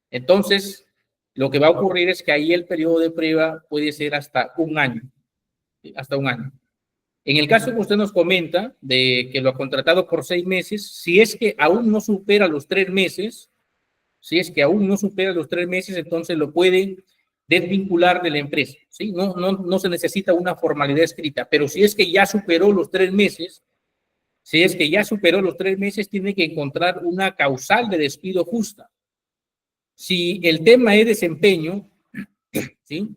Entonces, lo que va a ocurrir es que ahí el periodo de prueba puede ser hasta un año, ¿sí? Hasta un año. En el caso que usted nos comenta de que lo ha contratado por 6 meses, si es que aún no supera los 3 meses, si es que aún no supera los 3 meses, entonces lo pueden desvincular de la empresa, ¿sí? No se necesita una formalidad escrita, pero si es que ya superó los 3 meses, si es que ya superó los 3 meses, tiene que encontrar una causal de despido justa. Si el tema es desempeño, ¿sí?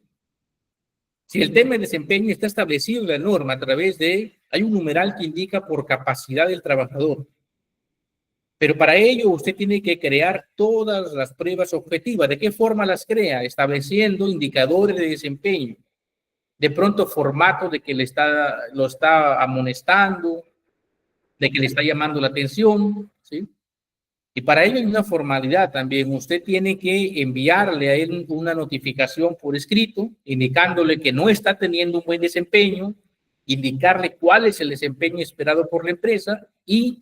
Si el tema de desempeño está establecido en la norma a través de hay un numeral que indica por capacidad del trabajador. Pero para ello usted tiene que crear todas las pruebas objetivas. ¿De qué forma las crea? Estableciendo indicadores de desempeño. De pronto formato de que lo está amonestando, de que le está llamando la atención, ¿sí? Y para ello hay una formalidad también. Usted tiene que enviarle a él una notificación por escrito, indicándole que no está teniendo un buen desempeño, indicarle cuál es el desempeño esperado por la empresa y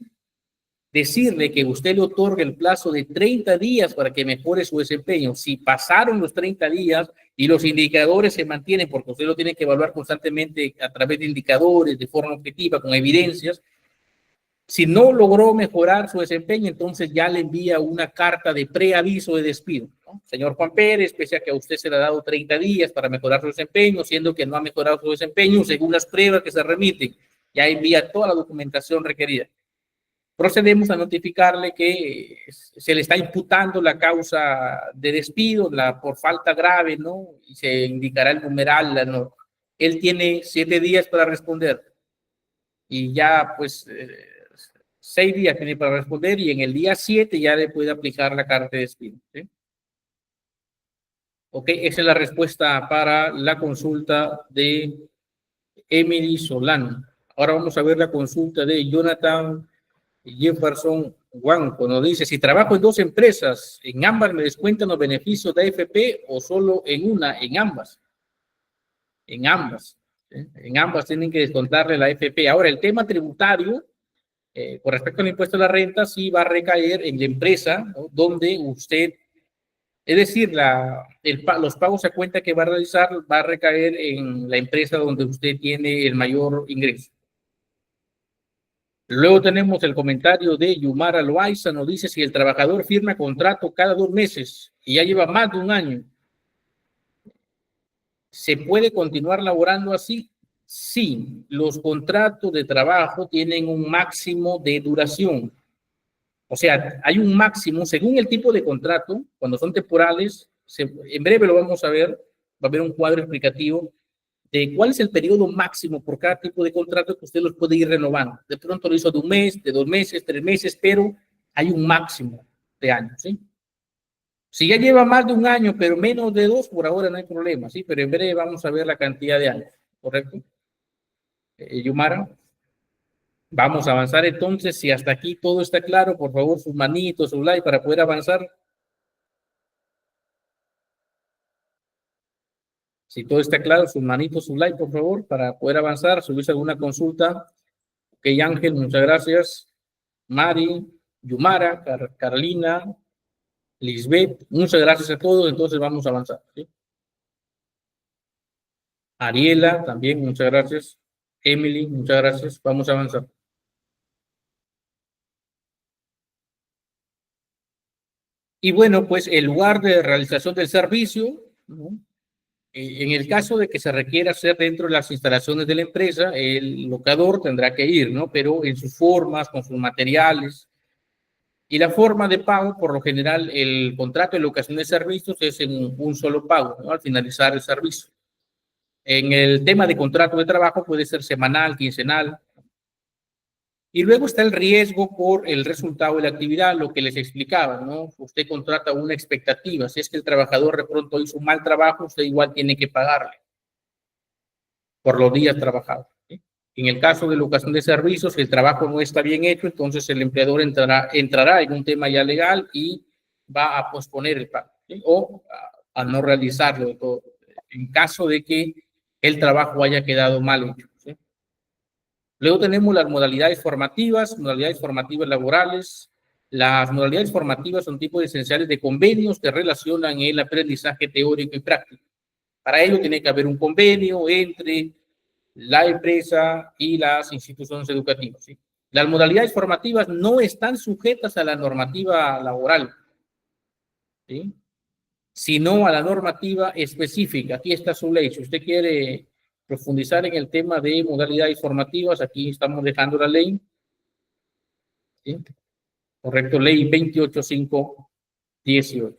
decirle que usted le otorgue el plazo de 30 días para que mejore su desempeño. Si pasaron los 30 días y los indicadores se mantienen, porque usted lo tiene que evaluar constantemente a través de indicadores, de forma objetiva, con evidencias, si no logró mejorar su desempeño, entonces ya le envía una carta de preaviso de despido, ¿no? Señor Juan Pérez, pese a que a usted se le ha dado 30 días para mejorar su desempeño, siendo que no ha mejorado su desempeño, según las pruebas que se remiten, ya envía toda la documentación requerida. Procedemos a notificarle que se le está imputando la causa de despido, por falta grave, ¿no? Y se indicará el numeral, ¿no? Él tiene 7 días para responder y ya, pues, 6 días tiene para responder y en el día 7 ya le puede aplicar la carta de despido, ¿sí? Ok, esa es la respuesta para la consulta de Emily Solano. Ahora vamos a ver la consulta de Jonathan Jefferson Huanco. Nos dice, si trabajo en 2 empresas, ¿en ambas me descuentan los beneficios de AFP o solo en una? En ambas. En ambas. ¿Sí? En ambas tienen que descontarle la AFP. Ahora, el tema tributario, con respecto al impuesto a la renta, sí va a recaer en la empresa, ¿no? Donde usted, es decir, los pagos a cuenta que va a realizar va a recaer en la empresa donde usted tiene el mayor ingreso. Luego tenemos el comentario de Yumara Loaiza, nos dice, si el trabajador firma contrato cada 2 meses y ya lleva más de un año, ¿se puede continuar laborando así? Sí, los contratos de trabajo tienen un máximo de duración. O sea, hay un máximo, según el tipo de contrato, cuando son temporales, en breve lo vamos a ver, va a haber un cuadro explicativo de cuál es el periodo máximo por cada tipo de contrato que usted los puede ir renovando. De pronto lo hizo de 1 mes, de 2 meses, 3 meses, pero hay un máximo de años, ¿sí? Si ya lleva más de un año, pero menos de 2, por ahora no hay problema, ¿sí? Pero en breve vamos a ver la cantidad de años, ¿correcto? Yumara, vamos a avanzar entonces. Si hasta aquí todo está claro, por favor, sus manitos, su like para poder avanzar. Si todo está claro, sus manitos, su like, por favor, para poder avanzar. Subirse alguna consulta. Ok, Ángel, muchas gracias. Mari, Yumara, Carolina, Lisbeth, muchas gracias a todos. Entonces vamos a avanzar, ¿sí? Ariela, también, muchas gracias. Emily, muchas gracias. Vamos a avanzar. Y bueno, pues el lugar de realización del servicio, ¿no? En el caso de que se requiera hacer dentro de las instalaciones de la empresa, el locador tendrá que ir, ¿no? Pero en sus formas, con sus materiales. Y la forma de pago, por lo general, el contrato de locación de servicios es en un solo pago, ¿no? Al finalizar el servicio. En el tema de contrato de trabajo puede ser semanal, quincenal. Y luego está el riesgo por el resultado de la actividad, lo que les explicaba, ¿no? Usted contrata una expectativa. Si es que el trabajador de pronto hizo un mal trabajo, usted igual tiene que pagarle por los días trabajados, ¿sí? En el caso de locación de servicios, si el trabajo no está bien hecho, entonces el empleador entrará en un tema ya legal y va a posponer el pago, ¿sí? O a no realizarlo todo, en caso de que el trabajo haya quedado mal hecho, ¿sí? Luego tenemos las modalidades formativas laborales. Las modalidades formativas son tipos esenciales de convenios que relacionan el aprendizaje teórico y práctico. Para ello tiene que haber un convenio entre la empresa y las instituciones educativas, ¿sí? Las modalidades formativas no están sujetas a la normativa laboral, ¿sí? Sino a la normativa específica. Aquí está su ley. Si usted quiere profundizar en el tema de modalidades formativas, aquí estamos dejando la ley, ¿sí? Correcto, ley 28518.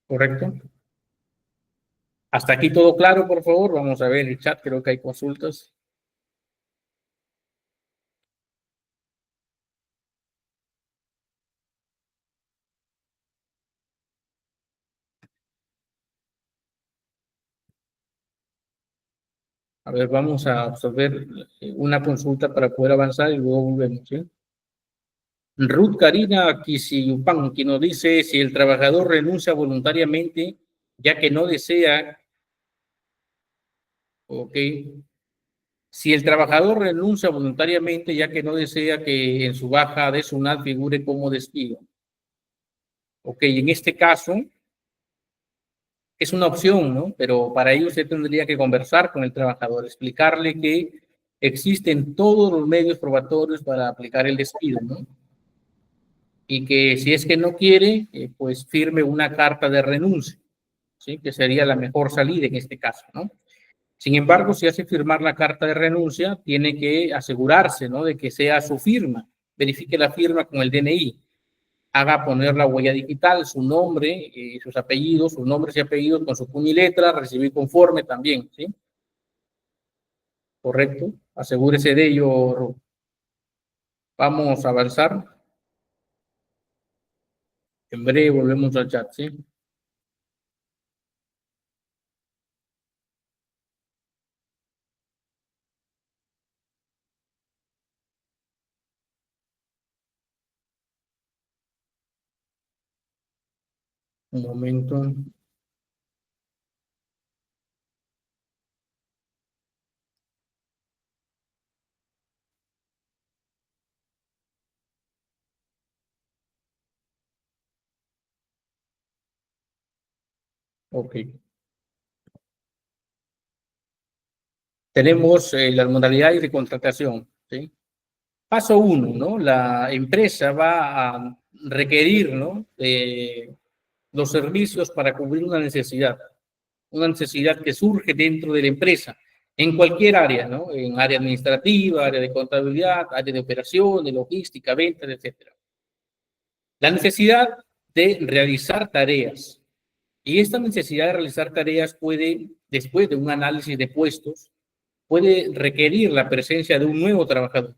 Correcto. Hasta aquí todo claro, por favor. Vamos a ver el chat, creo que hay consultas. A ver, vamos a resolver una consulta para poder avanzar y luego volvemos, ¿sí? Ruth Karina Kisiyupanqui nos dice, si el trabajador renuncia voluntariamente, ya que no desea, ok, si el trabajador renuncia voluntariamente, ya que no desea que en su baja de SUNAT figure como despido, ok, en este caso es una opción, ¿no? Pero para ello usted tendría que conversar con el trabajador, explicarle que existen todos los medios probatorios para aplicar el despido, ¿no? Y que si es que no quiere, pues firme una carta de renuncia, ¿sí? Que sería la mejor salida en este caso, ¿no? Sin embargo, si hace firmar la carta de renuncia, tiene que asegurarse, ¿no? De que sea su firma. Verifique la firma con el DNI. Haga poner la huella digital, su nombre, sus apellidos, sus nombres y apellidos con su puño y letra, recibir conforme también, ¿sí? Correcto. Asegúrese de ello. Vamos a avanzar. En breve volvemos al chat, ¿sí? Un momento. Ok. Tenemos las modalidades de contratación, ¿sí? Paso uno, ¿no? La empresa va a requerir, ¿no? Los servicios para cubrir una necesidad que surge dentro de la empresa, en cualquier área, ¿no? En área administrativa, área de contabilidad, área de operación, de logística, ventas, etcétera. La necesidad de realizar tareas. Y esta necesidad de realizar tareas puede, después de un análisis de puestos, puede requerir la presencia de un nuevo trabajador.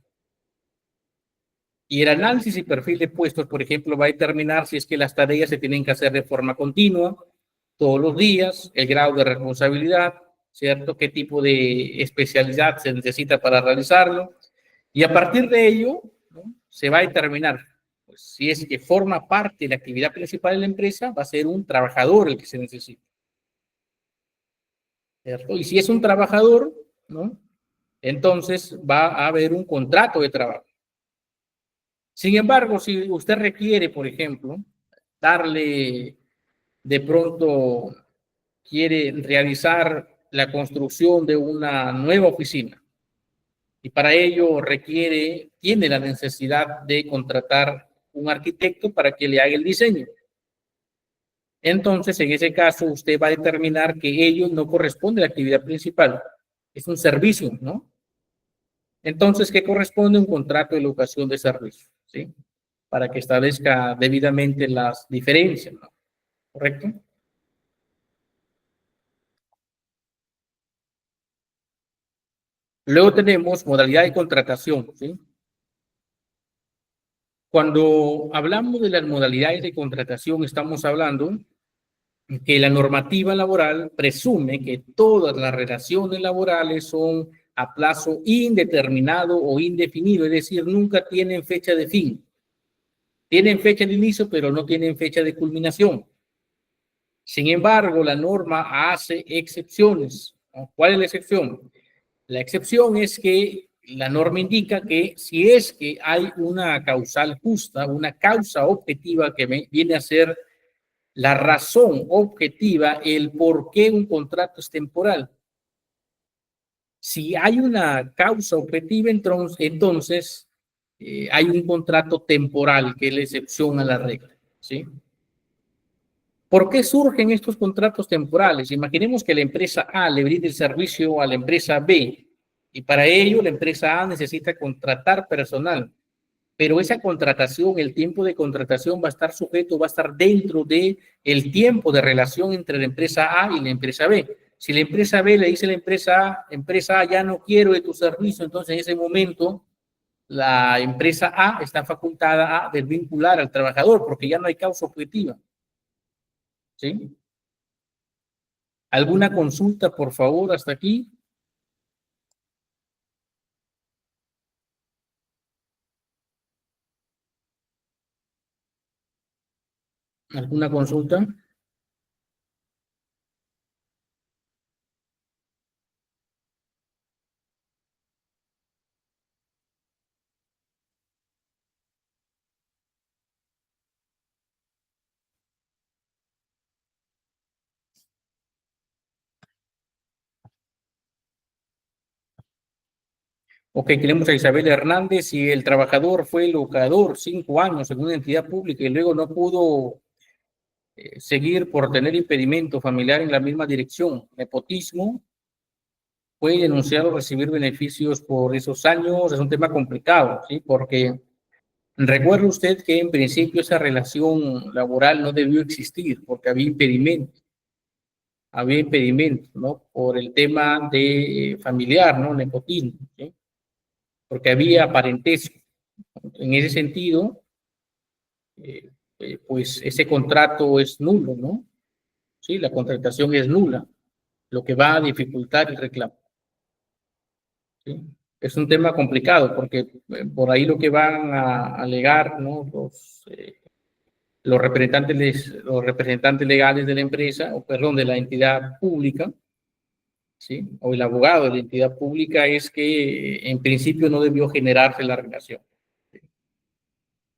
Y el análisis y perfil de puestos, por ejemplo, va a determinar si es que las tareas se tienen que hacer de forma continua, todos los días, el grado de responsabilidad, ¿cierto? ¿Qué tipo de especialidad se necesita para realizarlo? Y a partir de ello, ¿no? Se va a determinar, pues, si es que forma parte de la actividad principal de la empresa, va a ser un trabajador el que se necesita, ¿cierto? Y si es un trabajador, ¿no? Entonces va a haber un contrato de trabajo. Sin embargo, si usted requiere, por ejemplo, darle de pronto, quiere realizar la construcción de una nueva oficina y para ello requiere, tiene la necesidad de contratar un arquitecto para que le haga el diseño. Entonces, en ese caso, usted va a determinar que ello no corresponde a la actividad principal, es un servicio, ¿no? Entonces, ¿qué corresponde? Un contrato de locación de servicio, ¿sí? Para que establezca debidamente las diferencias, ¿no? ¿Correcto? Luego tenemos modalidad de contratación, ¿sí? Cuando hablamos de las modalidades de contratación, estamos hablando que la normativa laboral presume que todas las relaciones laborales son a plazo indeterminado o indefinido, es decir, nunca tienen fecha de fin. Tienen fecha de inicio, pero no tienen fecha de culminación. Sin embargo, la norma hace excepciones. ¿Cuál es la excepción? La excepción es que la norma indica que si es que hay una causal justa, una causa objetiva que viene a ser la razón objetiva, el por qué un contrato es temporal. Si hay una causa objetiva, entonces hay un contrato temporal que es la excepción a la regla, ¿sí? ¿Por qué surgen estos contratos temporales? Imaginemos que la empresa A le brinde el servicio a la empresa B y para ello la empresa A necesita contratar personal, pero esa contratación, el tiempo de contratación va a estar sujeto, va a estar dentro de el tiempo de relación entre la empresa A y la empresa B. Si la empresa B le dice a la empresa A, ya no quiero de tu servicio, entonces en ese momento la empresa A está facultada a desvincular al trabajador porque ya no hay causa objetiva, ¿sí? ¿Alguna consulta, por favor, hasta aquí? ¿Alguna consulta? Ok, tenemos a Isabel Hernández. Si el trabajador fue locador 5 años en una entidad pública y luego no pudo seguir por tener impedimento familiar en la misma dirección, nepotismo, puede denunciar o recibir beneficios por esos años. Es un tema complicado, ¿sí? Porque recuerde usted que en principio esa relación laboral no debió existir porque había impedimento, ¿no? Por el tema de familiar, ¿no? Nepotismo, ¿sí? Porque había parentesco. En ese sentido, pues ese contrato es nulo, ¿no? Sí, la contratación es nula, lo que va a dificultar el reclamo. ¿Sí? Es un tema complicado porque por ahí lo que van a alegar, ¿no? Los representantes legales de la empresa, o perdón, de la entidad pública, ¿sí? O el abogado de la entidad pública es que en principio no debió generarse la relación. ¿Sí?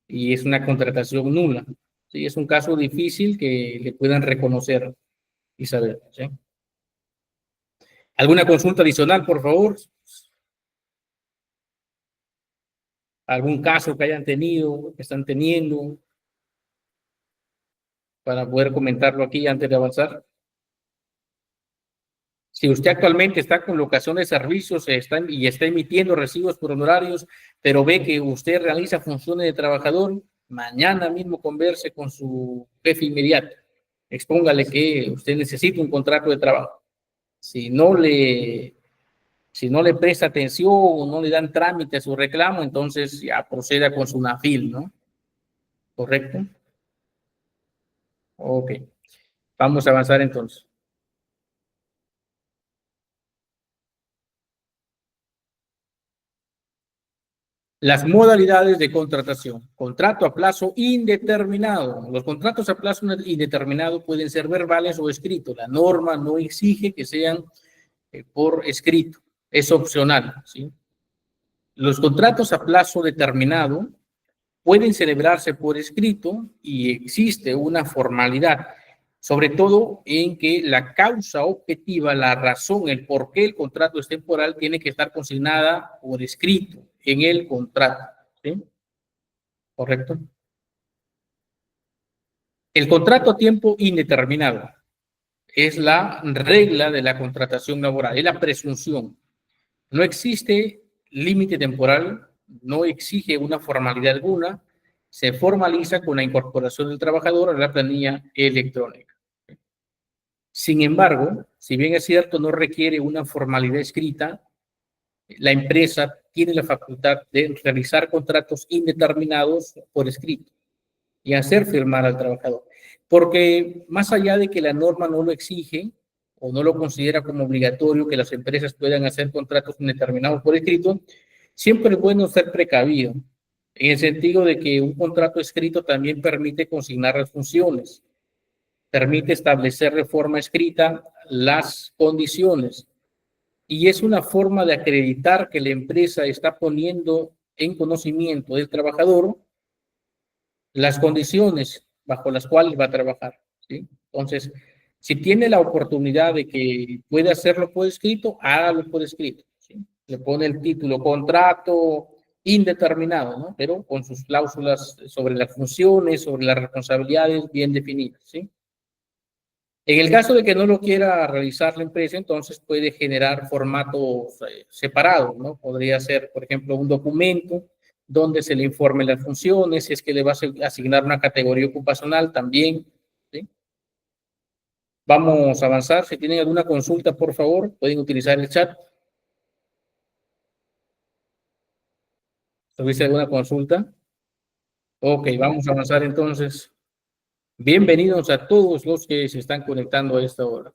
Y es una contratación nula. ¿Sí? Es un caso difícil que le puedan reconocer, Isabel. ¿Sí? ¿Alguna consulta adicional, por favor? ¿Algún caso que hayan tenido, que están teniendo, para poder comentarlo aquí antes de avanzar? Si usted actualmente está con locación de servicios y está emitiendo recibos por honorarios, pero ve que usted realiza funciones de trabajador, mañana mismo converse con su jefe inmediato. Expóngale que usted necesita un contrato de trabajo. Si no le, si no le presta atención o no le dan trámite a su reclamo, entonces ya proceda con su NAFIL, ¿no? ¿Correcto? Ok. Vamos a avanzar entonces. Las modalidades de contratación. Contrato a plazo indeterminado. Los contratos a plazo indeterminado pueden ser verbales o escritos. La norma no exige que sean por escrito. Es opcional, ¿sí? Los contratos a plazo determinado pueden celebrarse por escrito y existe una formalidad, sobre todo en que la causa objetiva, la razón, el por qué el contrato es temporal, tiene que estar consignada por escrito en el contrato. ¿Sí? ¿Correcto? El contrato a tiempo indeterminado es la regla de la contratación laboral, es la presunción. No existe límite temporal, no exige una formalidad alguna, se formaliza con la incorporación del trabajador a la planilla electrónica. Sin embargo, si bien es cierto, no requiere una formalidad escrita, la empresa tiene la facultad de realizar contratos indeterminados por escrito y hacer firmar al trabajador. Porque más allá de que la norma no lo exige o no lo considera como obligatorio que las empresas puedan hacer contratos indeterminados por escrito, siempre es bueno ser precavido, en el sentido de que un contrato escrito también permite consignar las funciones, permite establecer de forma escrita las condiciones y es una forma de acreditar que la empresa está poniendo en conocimiento del trabajador las condiciones bajo las cuales va a trabajar, ¿sí? Entonces, si tiene la oportunidad de que puede hacerlo por escrito, hágalo por escrito, ¿sí? Le pone el título contrato indeterminado, ¿no? Pero con sus cláusulas sobre las funciones, sobre las responsabilidades bien definidas, ¿sí? En el caso de que no lo quiera realizar la empresa, entonces puede generar formatos separados, ¿no? Podría ser, por ejemplo, un documento donde se le informe las funciones, si es que le va a asignar una categoría ocupacional también, ¿sí? Vamos a avanzar. Si tienen alguna consulta, por favor, pueden utilizar el chat. ¿Tuviste alguna consulta? Ok, vamos a avanzar entonces. Bienvenidos a todos los que se están conectando a esta hora.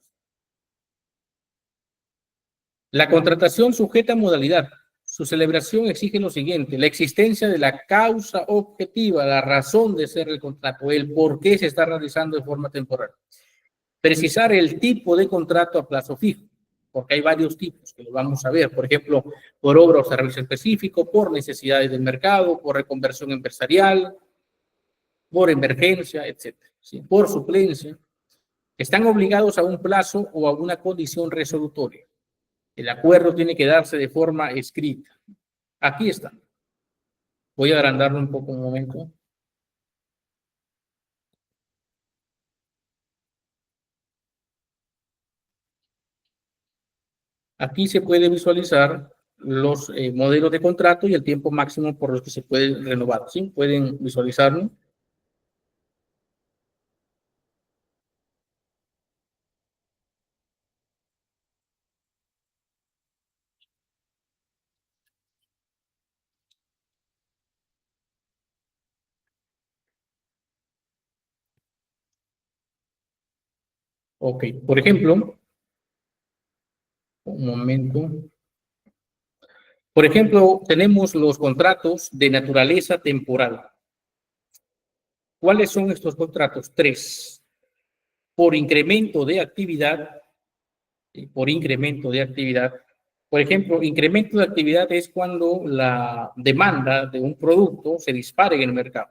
La contratación sujeta a modalidad. Su celebración exige lo siguiente: la existencia de la causa objetiva, la razón de ser el contrato, el por qué se está realizando de forma temporal. Precisar el tipo de contrato a plazo fijo, porque hay varios tipos que lo vamos a ver, por ejemplo, por obra o servicio específico, por necesidades del mercado, por reconversión empresarial, por emergencia, etcétera, ¿sí? Por suplencia. Están obligados a un plazo o a una condición resolutoria. El acuerdo tiene que darse de forma escrita. Aquí está. Voy a agrandarlo un poco un momento. Aquí se puede visualizar los modelos de contrato y el tiempo máximo por los que se puede renovar. ¿Sí? ¿Pueden visualizarlo? Ok. Por ejemplo, un momento. Por ejemplo, tenemos los contratos de naturaleza temporal. ¿Cuáles son estos contratos? Tres. Por incremento de actividad, por incremento de actividad. Por ejemplo, incremento de actividad es cuando la demanda de un producto se dispare en el mercado.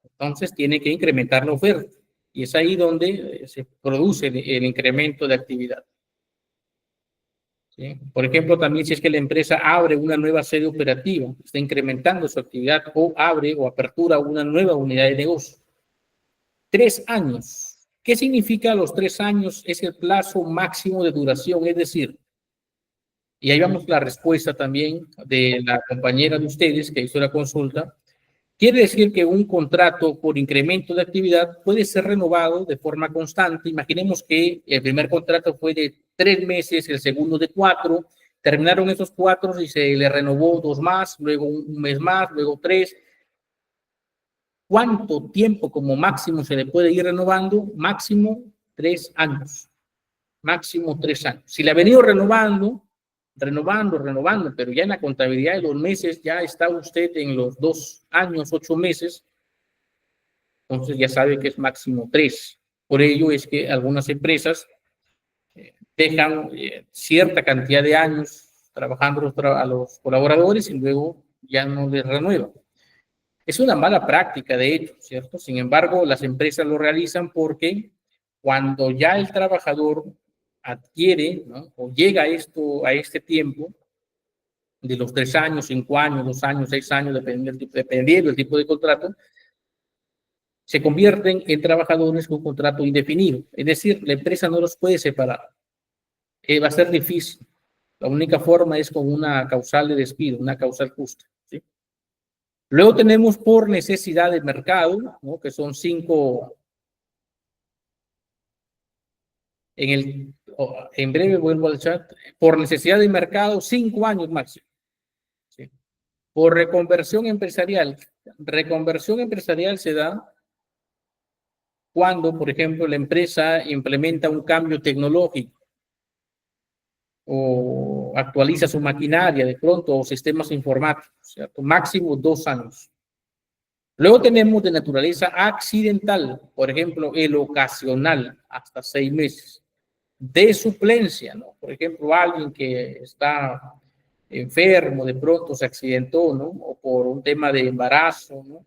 Entonces tiene que incrementar la oferta y es ahí donde se produce el incremento de actividad. ¿Sí? Por ejemplo, también si es que la empresa abre una nueva sede operativa, está incrementando su actividad o abre o apertura una nueva unidad de negocio. 3 años. ¿Qué significa los 3 años? Es el plazo máximo de duración, es decir, y ahí vamos la respuesta también de la compañera de ustedes que hizo la consulta. Quiere decir que un contrato por incremento de actividad puede ser renovado de forma constante. Imaginemos que el primer contrato fue de 3 meses, el segundo de 4, terminaron esos 4 y se le renovó 2 más, luego un mes más, luego 3. ¿Cuánto tiempo como máximo se le puede ir renovando? Máximo 3 años. Máximo 3 años. Si le ha venido renovando, pero ya en la contabilidad de los meses ya está usted en los 2 años, 8 meses, entonces ya sabe que es máximo 3. Por ello es que algunas empresas dejan cierta cantidad de años trabajando a los colaboradores y luego ya no les renuevan. Es una mala práctica, de hecho, ¿cierto? Sin embargo, las empresas lo realizan porque cuando ya el trabajador adquiere, ¿no?, o llega a este tiempo de los 3 años, 5 años, 2 años, 6 años, dependiendo del tipo de contrato, se convierten en trabajadores con contrato indefinido. Es decir, la empresa no los puede separar. Va a ser difícil. La única forma es con una causal de despido, una causal justa, ¿sí? Luego tenemos por necesidad de mercado, ¿no?, que son 5. En breve vuelvo al chat. Por necesidad de mercado, 5 años máximo, ¿sí? Por reconversión empresarial. Reconversión empresarial se da cuando, por ejemplo, la empresa implementa un cambio tecnológico o actualiza su maquinaria de pronto o sistemas informáticos, ¿cierto? Máximo 2 años. Luego tenemos de naturaleza accidental, por ejemplo, el ocasional, hasta 6 meses. De suplencia, ¿no? Por ejemplo, alguien que está enfermo, de pronto se accidentó, ¿no? O por un tema de embarazo, ¿no?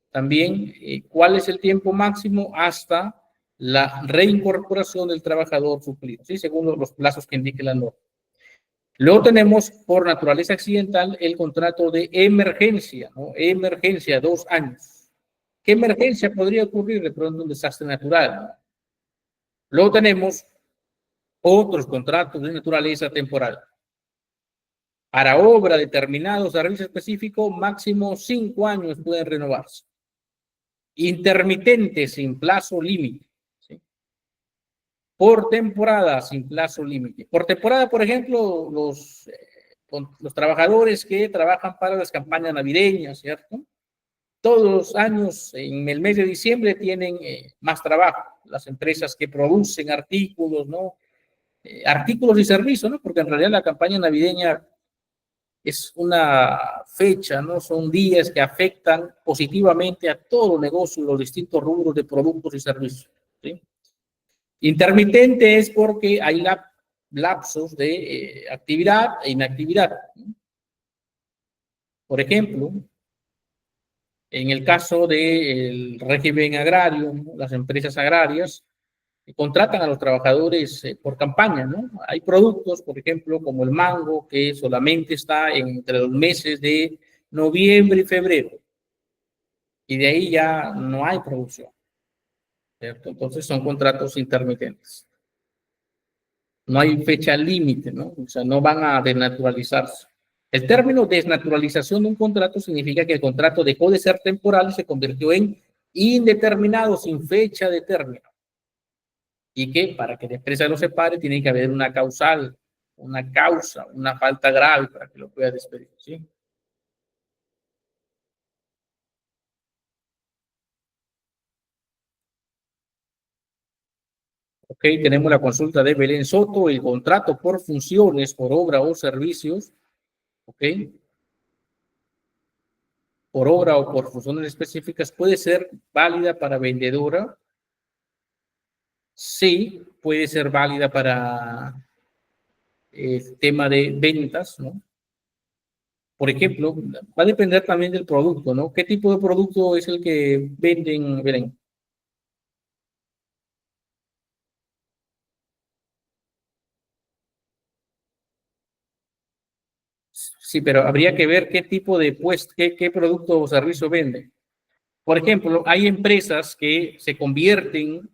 También, ¿cuál es el tiempo máximo hasta la reincorporación del trabajador suplido? ¿Sí? Según los plazos que indique la norma. Luego tenemos, por naturaleza accidental, el contrato de emergencia, ¿no? Emergencia, 2 años. ¿Qué emergencia podría ocurrir? De pronto un desastre natural, ¿no? Luego tenemos otros contratos de naturaleza temporal. Para obra determinado, servicio específico, máximo 5 años pueden renovarse. Intermitente, sin plazo límite, ¿sí? Por temporada, sin plazo límite. Por temporada, por ejemplo, los trabajadores que trabajan para las campañas navideñas, ¿cierto? Todos los años, en el mes de diciembre, tienen más trabajo. Las empresas que producen artículos, ¿no? Artículos y servicios, ¿no? Porque en realidad la campaña navideña es una fecha, ¿no? Son días que afectan positivamente a todo el negocio, los distintos rubros de productos y servicios, ¿sí? Intermitente es porque hay lapsos de actividad e inactividad. Por ejemplo, en el caso del régimen agrario, ¿no? Las empresas agrarias contratan a los trabajadores por campaña, ¿no? Hay productos, por ejemplo, como el mango, que solamente está entre los meses de noviembre y febrero, y de ahí ya no hay producción, ¿cierto? Entonces son contratos intermitentes. No hay fecha límite, ¿no? O sea, no van a desnaturalizarse. El término desnaturalización de un contrato significa que el contrato dejó de ser temporal y se convirtió en indeterminado, sin fecha de término. Y que para que la empresa lo separe tiene que haber una causal, una causa, una falta grave para que lo pueda despedir, ¿sí? Ok, tenemos la consulta de Belén Soto, el contrato por funciones, por obra o servicios, ok, por obra o por funciones específicas, puede ser válida para vendedora, sí, puede ser válida para el tema de ventas, ¿no? Por ejemplo, va a depender también del producto, ¿no? ¿Qué tipo de producto es el que venden, Belén? Sí, pero habría que ver qué tipo de puesto, qué producto o servicio venden. Por ejemplo, hay empresas que se convierten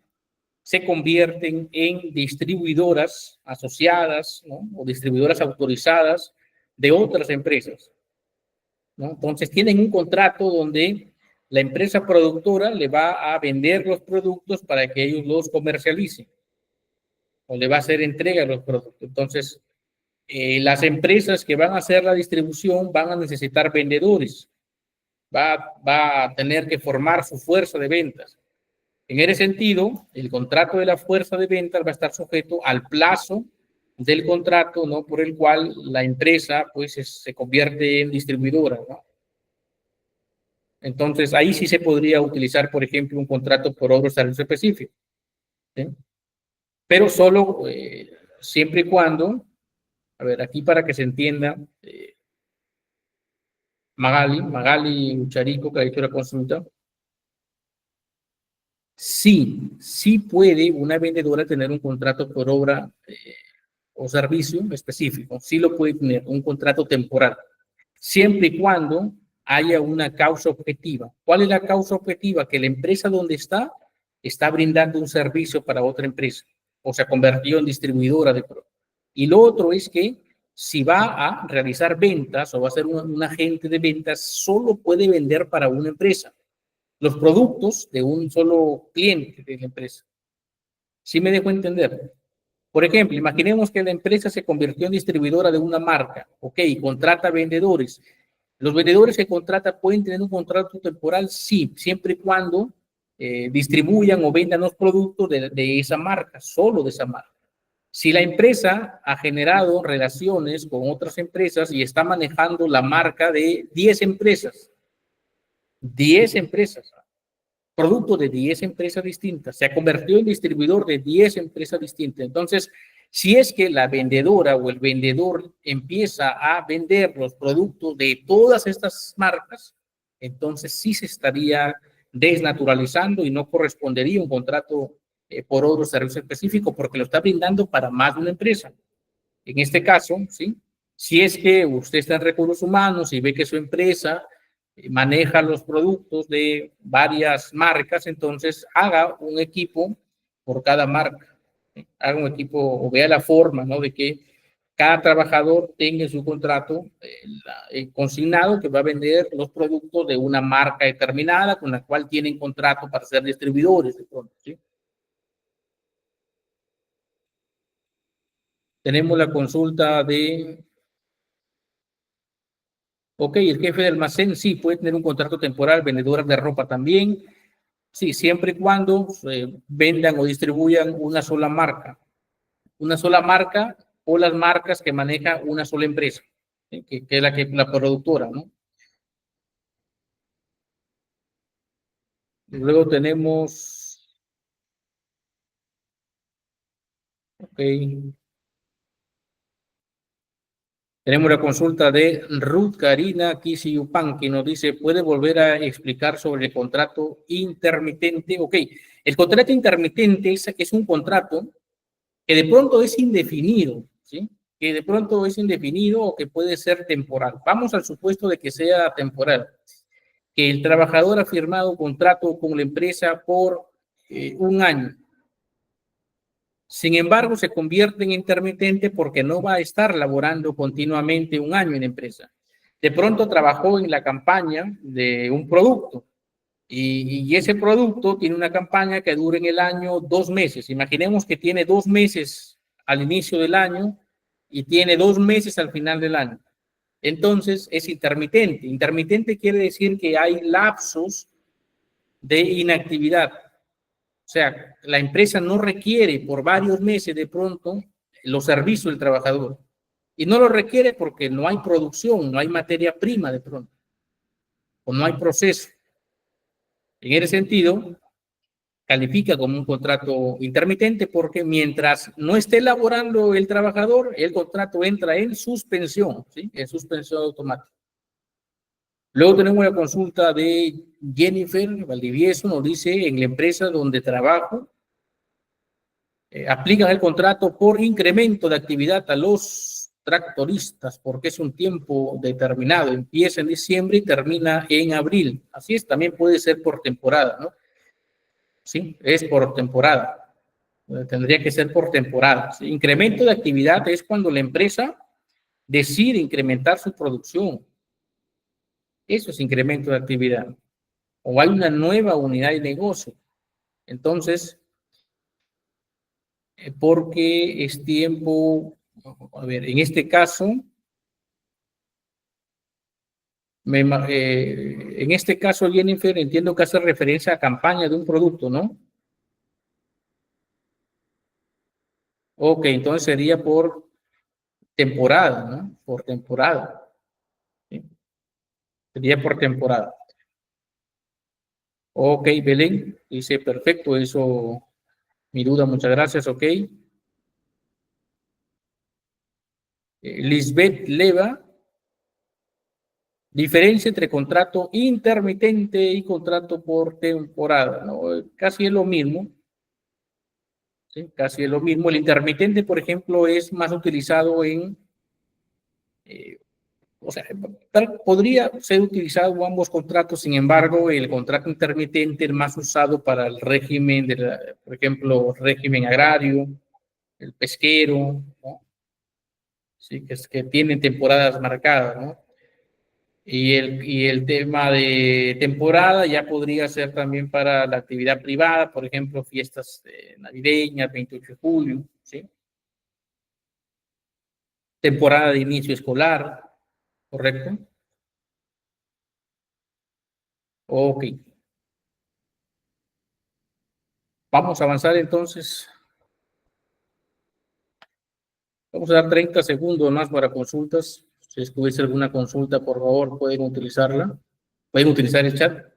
en distribuidoras asociadas, ¿no? O distribuidoras autorizadas de otras empresas, ¿no? Entonces tienen un contrato donde la empresa productora le va a vender los productos para que ellos los comercialicen o le va a hacer entrega de los productos. Entonces, las empresas que van a hacer la distribución van a necesitar vendedores, va a tener que formar su fuerza de ventas. En ese sentido, el contrato de la fuerza de ventas va a estar sujeto al plazo del contrato, ¿no? Por el cual la empresa pues se convierte en distribuidora, ¿no? Entonces, ahí sí se podría utilizar, por ejemplo, un contrato por obra o servicio específico, ¿sí? Pero solo siempre y cuando, a ver, aquí para que se entienda, Magali Ucharico, que ha hecho la consulta, sí, sí puede una vendedora tener un contrato por obra o servicio específico, sí lo puede tener, un contrato temporal, siempre y cuando haya una causa objetiva. ¿Cuál es la causa objetiva? Que la empresa donde está brindando un servicio para otra empresa o se ha convertido en distribuidora de productos. Y lo otro es que si va a realizar ventas o va a ser un agente de ventas, solo puede vender para una empresa los productos de un solo cliente de la empresa. ¿Sí me dejo entender? Por ejemplo, imaginemos que la empresa se convirtió en distribuidora de una marca, ok, contrata vendedores. Los vendedores que contrata pueden tener un contrato temporal, sí, siempre y cuando distribuyan o vendan los productos de esa marca, solo de esa marca. Si la empresa ha generado relaciones con otras empresas y está manejando la marca de 10 empresas, producto de 10 empresas distintas, se ha convertido en distribuidor de 10 empresas distintas. Entonces, si es que la vendedora o el vendedor empieza a vender los productos de todas estas marcas, entonces sí se estaría desnaturalizando y no correspondería un contrato por otro servicio específico porque lo está brindando para más de una empresa. En este caso, ¿sí? Si es que usted está en recursos humanos y ve que su empresa maneja los productos de varias marcas, entonces haga un equipo por cada marca. ¿Sí? Haga un equipo o vea la forma, ¿no? De que cada trabajador tenga en su contrato consignado que va a vender los productos de una marca determinada con la cual tienen contrato para ser distribuidores de pronto, ¿sí? Tenemos la consulta de ok, el jefe de almacén sí puede tener un contrato temporal, vendedoras de ropa también, sí, siempre y cuando vendan o distribuyan una sola marca o las marcas que maneja una sola empresa. ¿sí? Que es la productora, ¿no? Luego tenemos, ok, tenemos la consulta de Ruth Karina Kisiyupan, que nos dice, ¿puede volver a explicar sobre el contrato intermitente? Ok, el contrato intermitente es un contrato que de pronto es indefinido, ¿sí? Que de pronto es indefinido o que puede ser temporal. Vamos al supuesto de que sea temporal, que el trabajador ha firmado un contrato con la empresa por un año. Sin embargo, se convierte en intermitente porque no va a estar laborando continuamente un año en la empresa. De pronto trabajó en la campaña de un producto y ese producto tiene una campaña que dura en el año 2 meses. Imaginemos que tiene 2 meses al inicio del año y tiene 2 meses al final del año. Entonces es intermitente. Intermitente quiere decir que hay lapsos de inactividad. O sea, la empresa no requiere por varios meses de pronto los servicios del trabajador. Y no lo requiere porque no hay producción, no hay materia prima de pronto, o no hay proceso. En ese sentido, califica como un contrato intermitente porque mientras no esté laborando el trabajador, el contrato entra en suspensión, ¿sí? En suspensión automática. Luego tenemos la consulta de Jennifer Valdivieso, nos dice, en la empresa donde trabajo, aplican el contrato por incremento de actividad a los tractoristas, porque es un tiempo determinado, empieza en diciembre y termina en abril. Así es, también puede ser por temporada, ¿no? Sí, es por temporada. Tendría que ser por temporada. ¿Sí? Incremento de actividad es cuando la empresa decide incrementar su producción. Eso es incremento de actividad. O hay una nueva unidad de negocio. Entonces, porque es tiempo, a ver, en este caso, en este caso, Jennifer, entiendo que hace referencia a campaña de un producto, ¿no? Ok, entonces sería por temporada, ¿no? Por temporada. ¿Sí? Sería por temporada. Ok, Belén, dice perfecto, eso, mi duda, muchas gracias, ok. Lisbeth Leva, diferencia entre contrato intermitente y contrato por temporada, ¿no? Casi es lo mismo, ¿sí? Casi es lo mismo. El intermitente, por ejemplo, es más utilizado eh, o sea, podría ser utilizado ambos contratos, sin embargo, el contrato intermitente es más usado para el régimen, por ejemplo, régimen agrario, el pesquero, ¿no? Sí, que tienen temporadas marcadas, ¿no? Y el tema de temporada ya podría ser también para la actividad privada, por ejemplo, fiestas navideñas, 28 de julio, ¿sí? Temporada de inicio escolar, ¿correcto? Ok. Vamos a avanzar entonces. Vamos a dar 30 segundos más para consultas. Si hubiese alguna consulta, por favor, pueden utilizarla. Pueden utilizar el chat.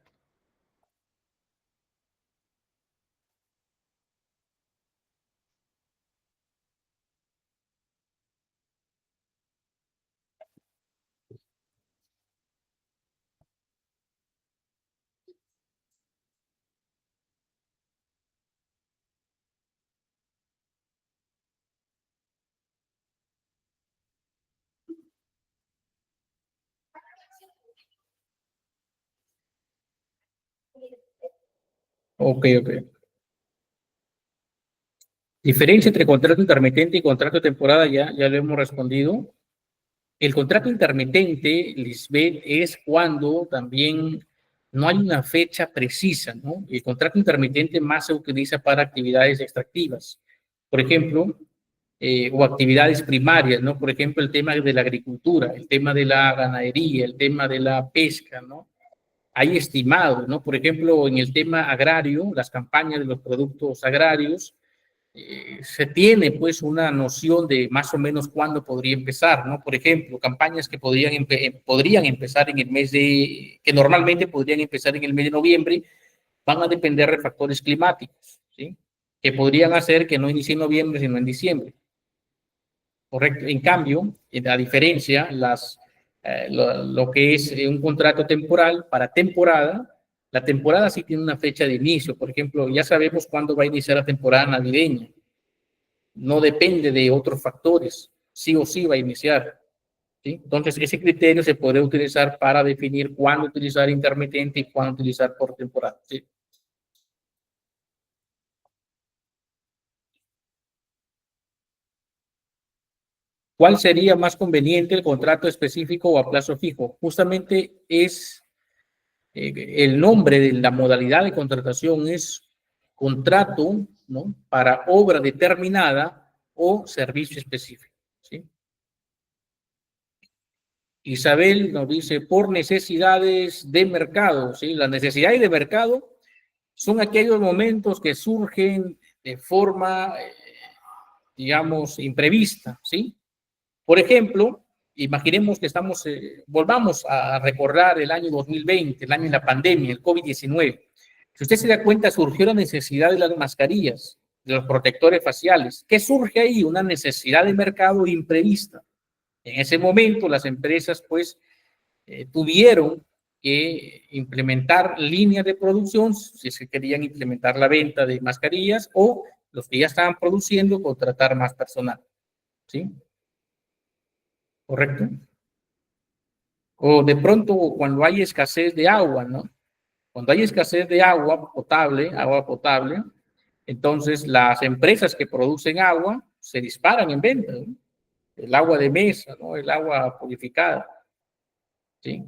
Ok, ok. Diferencia entre contrato intermitente y contrato de temporada, ya lo hemos respondido. El contrato intermitente, Lisbeth, es cuando también no hay una fecha precisa, ¿no? El contrato intermitente más se utiliza para actividades extractivas, por ejemplo, o actividades primarias, ¿no? Por ejemplo, el tema de la agricultura, el tema de la ganadería, el tema de la pesca, ¿no? Hay estimados, ¿no? Por ejemplo, en el tema agrario, las campañas de los productos agrarios, se tiene pues una noción de más o menos cuándo podría empezar, ¿no? Por ejemplo, campañas que podrían empezar en el mes que normalmente podrían empezar en el mes de noviembre, van a depender de factores climáticos, ¿sí? Que podrían hacer que no inicie en noviembre, sino en diciembre. Correcto. En cambio, a diferencia, lo que es un contrato temporal para temporada, la temporada sí tiene una fecha de inicio. Por ejemplo, ya sabemos cuándo va a iniciar la temporada navideña. No depende de otros factores. Sí o sí va a iniciar. ¿Sí? Entonces, ese criterio se puede utilizar para definir cuándo utilizar intermitente y cuándo utilizar por temporada. ¿Sí? ¿Cuál sería más conveniente, el contrato específico o a plazo fijo? Justamente es el nombre de la modalidad de contratación es contrato, ¿no? Para obra determinada o servicio específico. ¿Sí? Isabel nos dice por necesidades de mercado. ¿Sí? Las necesidades de mercado son aquellos momentos que surgen de forma, digamos, imprevista. ¿Sí? Por ejemplo, imaginemos que volvamos a recordar el año 2020, el año de la pandemia, el COVID-19. Si usted se da cuenta, surgió la necesidad de las mascarillas, de los protectores faciales. ¿Qué surge ahí? Una necesidad de mercado imprevista. En ese momento, las empresas, pues, tuvieron que implementar líneas de producción, si se querían implementar la venta de mascarillas, o los que ya estaban produciendo, contratar más personal. ¿Sí? ¿Correcto? O de pronto cuando hay escasez de agua, ¿no? Cuando hay escasez de agua potable, entonces las empresas que producen agua se disparan en venta, ¿no? El agua de mesa, ¿no? El agua purificada, ¿sí?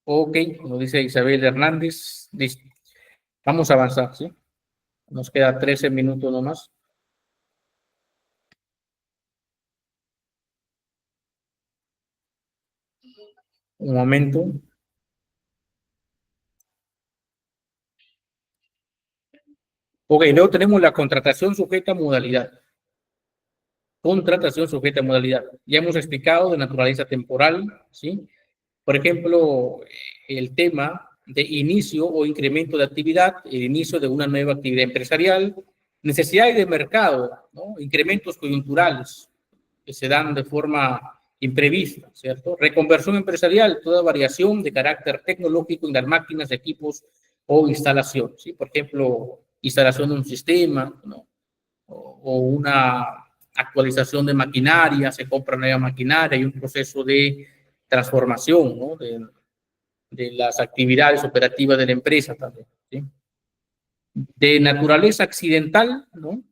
Ok, nos dice Isabel Hernández. Listo. Vamos a avanzar, ¿sí? Nos queda 13 minutos nomás. Un momento. Ok, luego tenemos la contratación sujeta a modalidad. Contratación sujeta a modalidad. Ya hemos explicado de naturaleza temporal, ¿sí? Por ejemplo, el tema de inicio o incremento de actividad, el inicio de una nueva actividad empresarial, necesidades de mercado, ¿no? Incrementos coyunturales que se dan de forma imprevista, ¿cierto? Reconversión empresarial, toda variación de carácter tecnológico en las máquinas, equipos o instalación, ¿sí? Por ejemplo, instalación de un sistema, ¿no? O una actualización de maquinaria, se compra nueva maquinaria, hay un proceso de transformación, ¿no? De las actividades operativas de la empresa también, ¿sí? De naturaleza accidental, ¿no?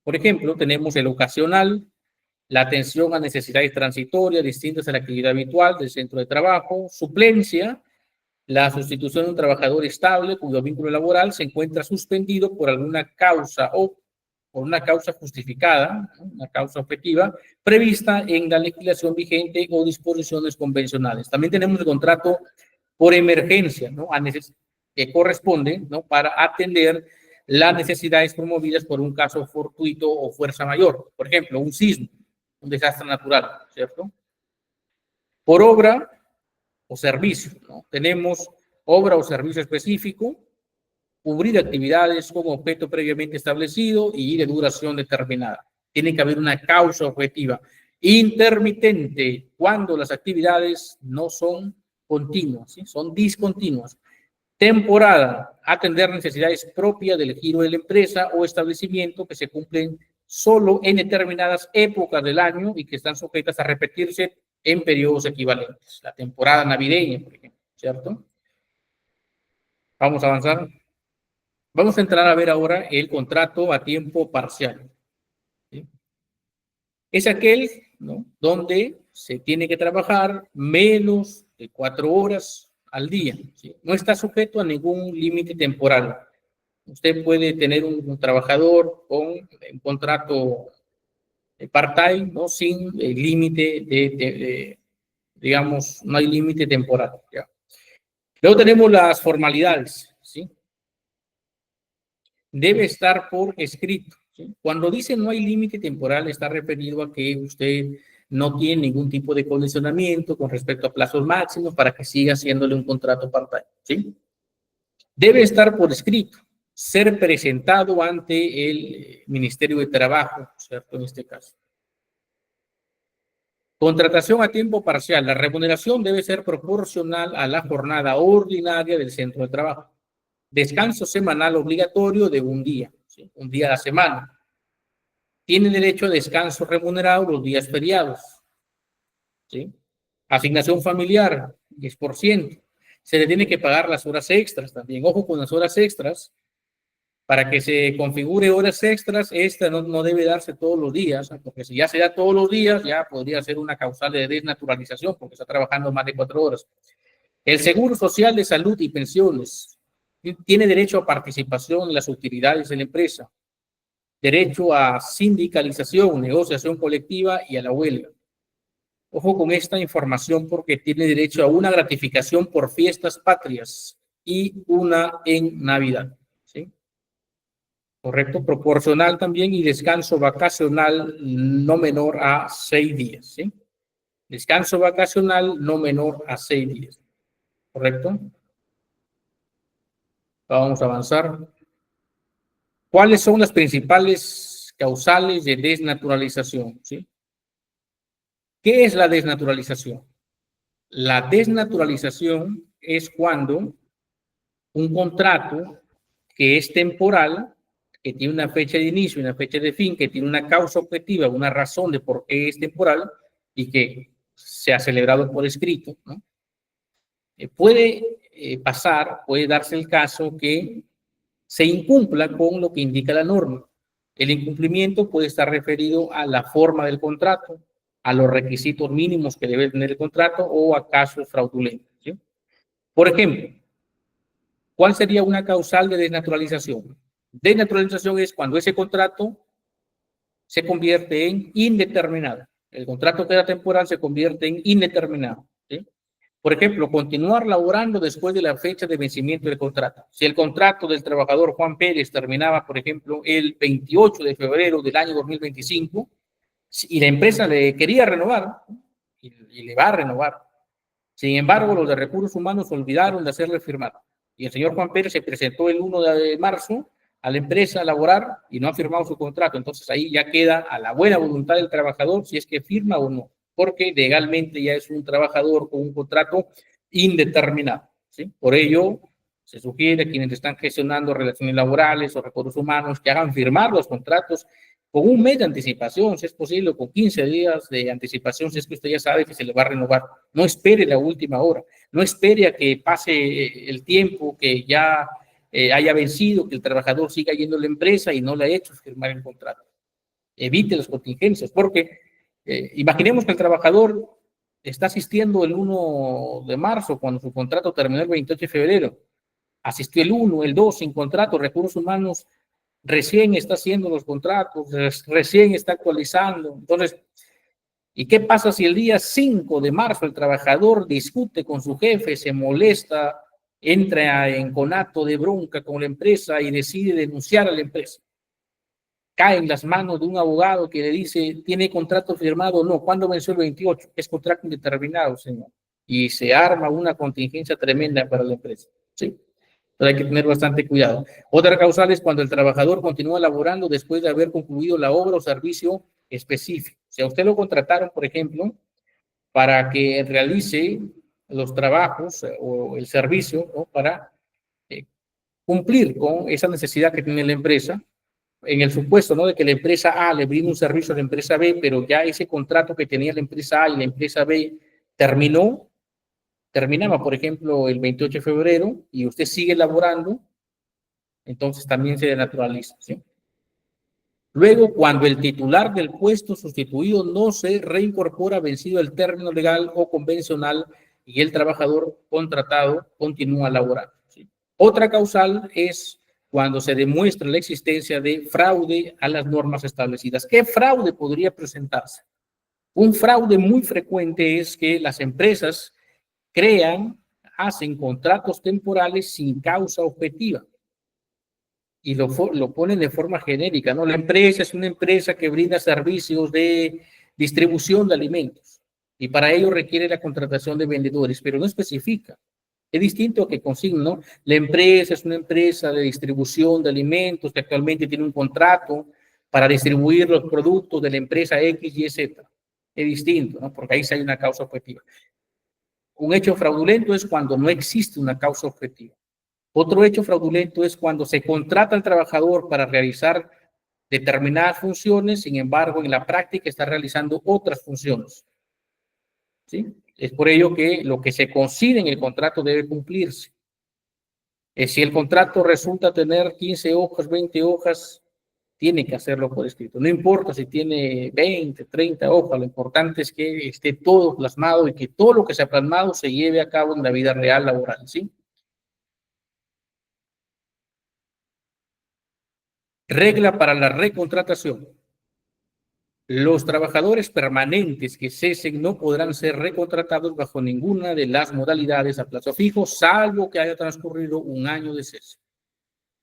Por ejemplo, tenemos el ocasional, la atención a necesidades transitorias distintas a la actividad habitual del centro de trabajo, suplencia, la sustitución de un trabajador estable cuyo vínculo laboral se encuentra suspendido por alguna causa o por una causa justificada, ¿no? Una causa objetiva, prevista en la legislación vigente o disposiciones convencionales. También tenemos el contrato por emergencia, ¿no? Que corresponde, ¿no? Para atender las necesidades promovidas por un caso fortuito o fuerza mayor. Por ejemplo, un sismo, un desastre natural, ¿cierto? Por obra o servicio, ¿no? Tenemos obra o servicio específico, cubrir actividades con objeto previamente establecido y de duración determinada. Tiene que haber una causa objetiva. Intermitente, cuando las actividades no son continuas, ¿sí? Son discontinuas. Temporada, atender necesidades propias del giro de la empresa o establecimiento que se cumplen solo en determinadas épocas del año y que están sujetas a repetirse en periodos equivalentes. La temporada navideña, por ejemplo, ¿cierto? Vamos a avanzar. Vamos a entrar a ver ahora el contrato a tiempo parcial, ¿sí? Es aquel, ¿no? Donde se tiene que trabajar menos de 4 horas al día, ¿sí? No está sujeto a ningún límite temporal. Usted puede tener un trabajador con un contrato part-time, ¿no? Sin límite digamos, no hay límite temporal, ¿ya? Luego tenemos las formalidades, ¿sí? Debe estar por escrito, ¿sí? Cuando dice no hay límite temporal, está referido a que usted no tiene ningún tipo de condicionamiento con respecto a plazos máximos para que siga haciéndole un contrato part-time, ¿sí? Debe estar por escrito, ser presentado ante el Ministerio de Trabajo, ¿cierto? En este caso. Contratación a tiempo parcial. La remuneración debe ser proporcional a la jornada ordinaria del centro de trabajo. Descanso semanal obligatorio de un día, ¿sí? Un día a la semana. Tiene derecho a descanso remunerado los días feriados, ¿sí? Asignación familiar, 10%. Se le tiene que pagar las horas extras también. Ojo con las horas extras. Para que se configure horas extras, esta no debe darse todos los días, porque si ya se da todos los días, ya podría ser una causal de desnaturalización, porque está trabajando más de 4 horas. El Seguro Social de Salud y Pensiones tiene derecho a participación en las utilidades de la empresa, derecho a sindicalización, negociación colectiva y a la huelga. Ojo con esta información porque tiene derecho a una gratificación por fiestas patrias y una en Navidad, ¿sí? Correcto, proporcional también y descanso vacacional no menor a 6 días, ¿sí? Descanso vacacional no menor a 6 días, ¿correcto? Vamos a avanzar. ¿Cuáles son las principales causales de desnaturalización? ¿Sí? ¿Qué es la desnaturalización? La desnaturalización es cuando un contrato que es temporal, que tiene una fecha de inicio y una fecha de fin, que tiene una causa objetiva, una razón de por qué es temporal y que se ha celebrado por escrito, ¿no? Puede darse el caso que se incumpla con lo que indica la norma. El incumplimiento puede estar referido a la forma del contrato, a los requisitos mínimos que debe tener el contrato o a casos fraudulentos, ¿sí? Por ejemplo, ¿cuál sería una causal de desnaturalización? Desnaturalización es cuando ese contrato se convierte en indeterminado. El contrato que era temporal se convierte en indeterminado, ¿sí? Por ejemplo, continuar laborando después de la fecha de vencimiento del contrato. Si el contrato del trabajador Juan Pérez terminaba, por ejemplo, el 28 de febrero del año 2025 y la empresa le quería renovar y le va a renovar. Sin embargo, los de recursos humanos olvidaron de hacerle firmar. Y el señor Juan Pérez se presentó el 1 de marzo a la empresa a laborar y no ha firmado su contrato. Entonces ahí ya queda a la buena voluntad del trabajador si es que firma o no, porque legalmente ya es un trabajador con un contrato indeterminado, ¿sí? Por ello, se sugiere a quienes están gestionando relaciones laborales o recursos humanos que hagan firmar los contratos con un mes de anticipación, si es posible, con 15 días de anticipación, si es que usted ya sabe que se le va a renovar. No espere la última hora, no espere a que pase el tiempo que ya haya vencido, que el trabajador siga yendo a la empresa y no le ha hecho firmar el contrato. Evite las contingencias, porque imaginemos que el trabajador está asistiendo el 1 de marzo, cuando su contrato terminó el 28 de febrero. Asistió el 1, el 2 sin contrato, recursos humanos recién está haciendo los contratos, recién está actualizando. Entonces, ¿y qué pasa si el día 5 de marzo el trabajador discute con su jefe, se molesta, entra en conato de bronca con la empresa y decide denunciar a la empresa? Cae en las manos de un abogado que le dice, ¿tiene contrato firmado o no? ¿Cuándo venció el 28? Es contrato indeterminado, señor. Y se arma una contingencia tremenda para la empresa, ¿sí? Pero hay que tener bastante cuidado. Otra causal es cuando el trabajador continúa laborando después de haber concluido la obra o servicio específico. Si a usted lo contrataron, por ejemplo, para que realice los trabajos o el servicio, ¿no? Para cumplir con esa necesidad que tiene la empresa, en el supuesto, ¿no?, de que la empresa A le brinda un servicio a la empresa B, pero ya ese contrato que tenía la empresa A y la empresa B terminaba, por ejemplo, el 28 de febrero y usted sigue laborando, entonces también se denaturaliza, ¿sí? Luego, cuando el titular del puesto sustituido no se reincorpora vencido el término legal o convencional y el trabajador contratado continúa laborando, ¿sí? Otra causal es cuando se demuestra la existencia de fraude a las normas establecidas. ¿Qué fraude podría presentarse? Un fraude muy frecuente es que las empresas crean hacen contratos temporales sin causa objetiva y lo ponen de forma genérica, ¿no? La empresa es una empresa que brinda servicios de distribución de alimentos y para ello requiere la contratación de vendedores, pero no especifica. Es distinto a que consigna, ¿no? La empresa es una empresa de distribución de alimentos que actualmente tiene un contrato para distribuir los productos de la empresa X, Y, Z. Es distinto, ¿no? Porque ahí sí hay una causa objetiva. Un hecho fraudulento es cuando no existe una causa objetiva. Otro hecho fraudulento es cuando se contrata al trabajador para realizar determinadas funciones, sin embargo, en la práctica está realizando otras funciones. ¿Sí? Es por ello que lo que se consigne en el contrato debe cumplirse. Si el contrato resulta tener 15 hojas, 20 hojas, tiene que hacerlo por escrito. No importa si tiene 20, 30 hojas, lo importante es que esté todo plasmado y que todo lo que se ha plasmado se lleve a cabo en la vida real laboral, ¿sí? Regla para la recontratación. Los trabajadores permanentes que cesen no podrán ser recontratados bajo ninguna de las modalidades a plazo fijo, salvo que haya transcurrido un año de cese.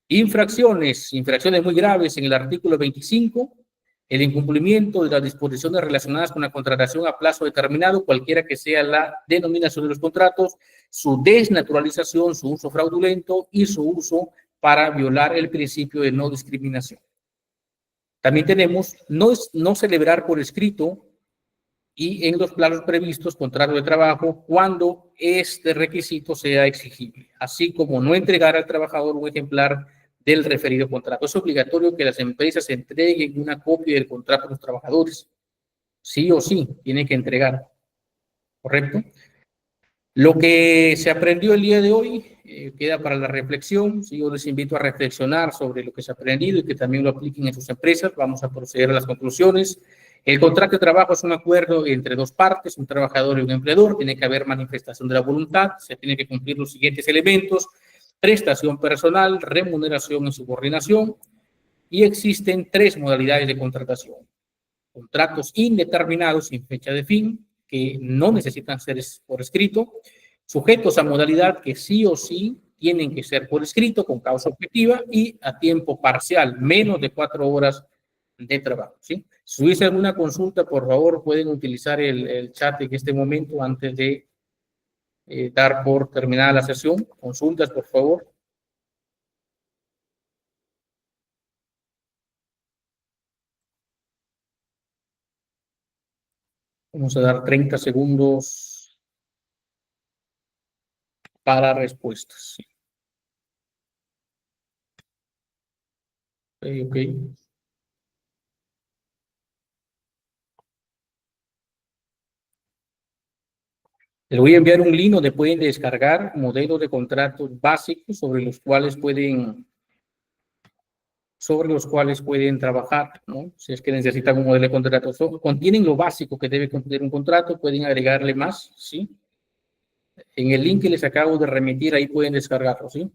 Infracciones muy graves en el artículo 25, el incumplimiento de las disposiciones relacionadas con la contratación a plazo determinado, cualquiera que sea la denominación de los contratos, su desnaturalización, su uso fraudulento y su uso para violar el principio de no discriminación. También tenemos no celebrar por escrito y en los plazos previstos contrato de trabajo cuando este requisito sea exigible, así como no entregar al trabajador un ejemplar del referido contrato. Es obligatorio que las empresas entreguen una copia del contrato a los trabajadores. Sí o sí, tienen que entregar. ¿Correcto? Lo que se aprendió el día de hoy queda para la reflexión. Sí, yo les invito a reflexionar sobre lo que se ha aprendido y que también lo apliquen en sus empresas. Vamos a proceder a las conclusiones. El contrato de trabajo es un acuerdo entre dos partes, un trabajador y un empleador. Tiene que haber manifestación de la voluntad. Se tienen que cumplir los siguientes elementos: prestación personal, remuneración y subordinación. Y existen tres modalidades de contratación: contratos indeterminados sin fecha de fin, que no necesitan ser por escrito; sujetos a modalidad, que sí o sí tienen que ser por escrito con causa objetiva; y a tiempo parcial, menos de 4 horas de trabajo. ¿Sí? Si hubiese alguna consulta, por favor, pueden utilizar el chat en este momento antes de dar por terminada la sesión. Consultas, por favor. Vamos a dar 30 segundos para respuestas. Ok. Les voy a enviar un link donde pueden descargar modelos de contratos básicos sobre los cuales pueden trabajar, ¿no? Si es que necesitan un modelo de contrato. Contienen lo básico que debe contener un contrato, pueden agregarle más, ¿sí? En el link que les acabo de remitir, ahí pueden descargarlo, ¿sí?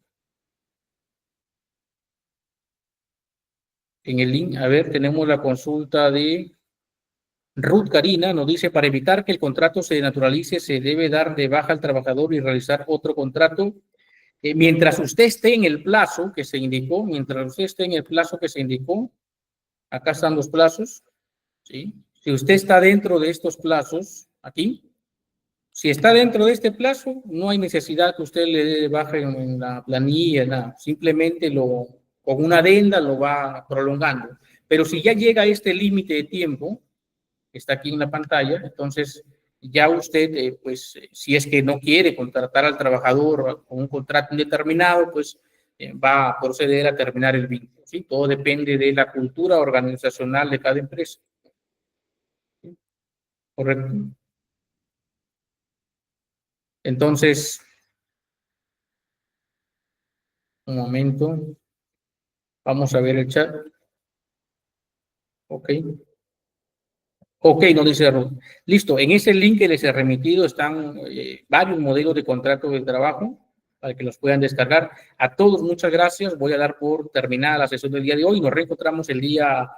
En el link, a ver, tenemos la consulta de Ruth Karina, nos dice: para evitar que el contrato se naturalice, se debe dar de baja al trabajador y realizar otro contrato. Mientras usted esté en el plazo que se indicó, acá están los plazos, ¿sí? Si usted está dentro de estos plazos, aquí, si está dentro de este plazo, no hay necesidad que usted le dé de baja en la planilla, nada. Simplemente con una adenda lo va prolongando. Pero si ya llega a este límite de tiempo, que está aquí en la pantalla, entonces ya usted, si es que no quiere contratar al trabajador con un contrato indeterminado, pues va a proceder a terminar el vínculo, ¿sí? Todo depende de la cultura organizacional de cada empresa. ¿Sí? Correcto. Entonces, un momento, vamos a ver el chat. Ok. Ok, nos dice Ruth. Listo, en ese link que les he remitido están varios modelos de contrato de trabajo para que los puedan descargar. A todos, muchas gracias. Voy a dar por terminada la sesión del día de hoy. Nos reencontramos el día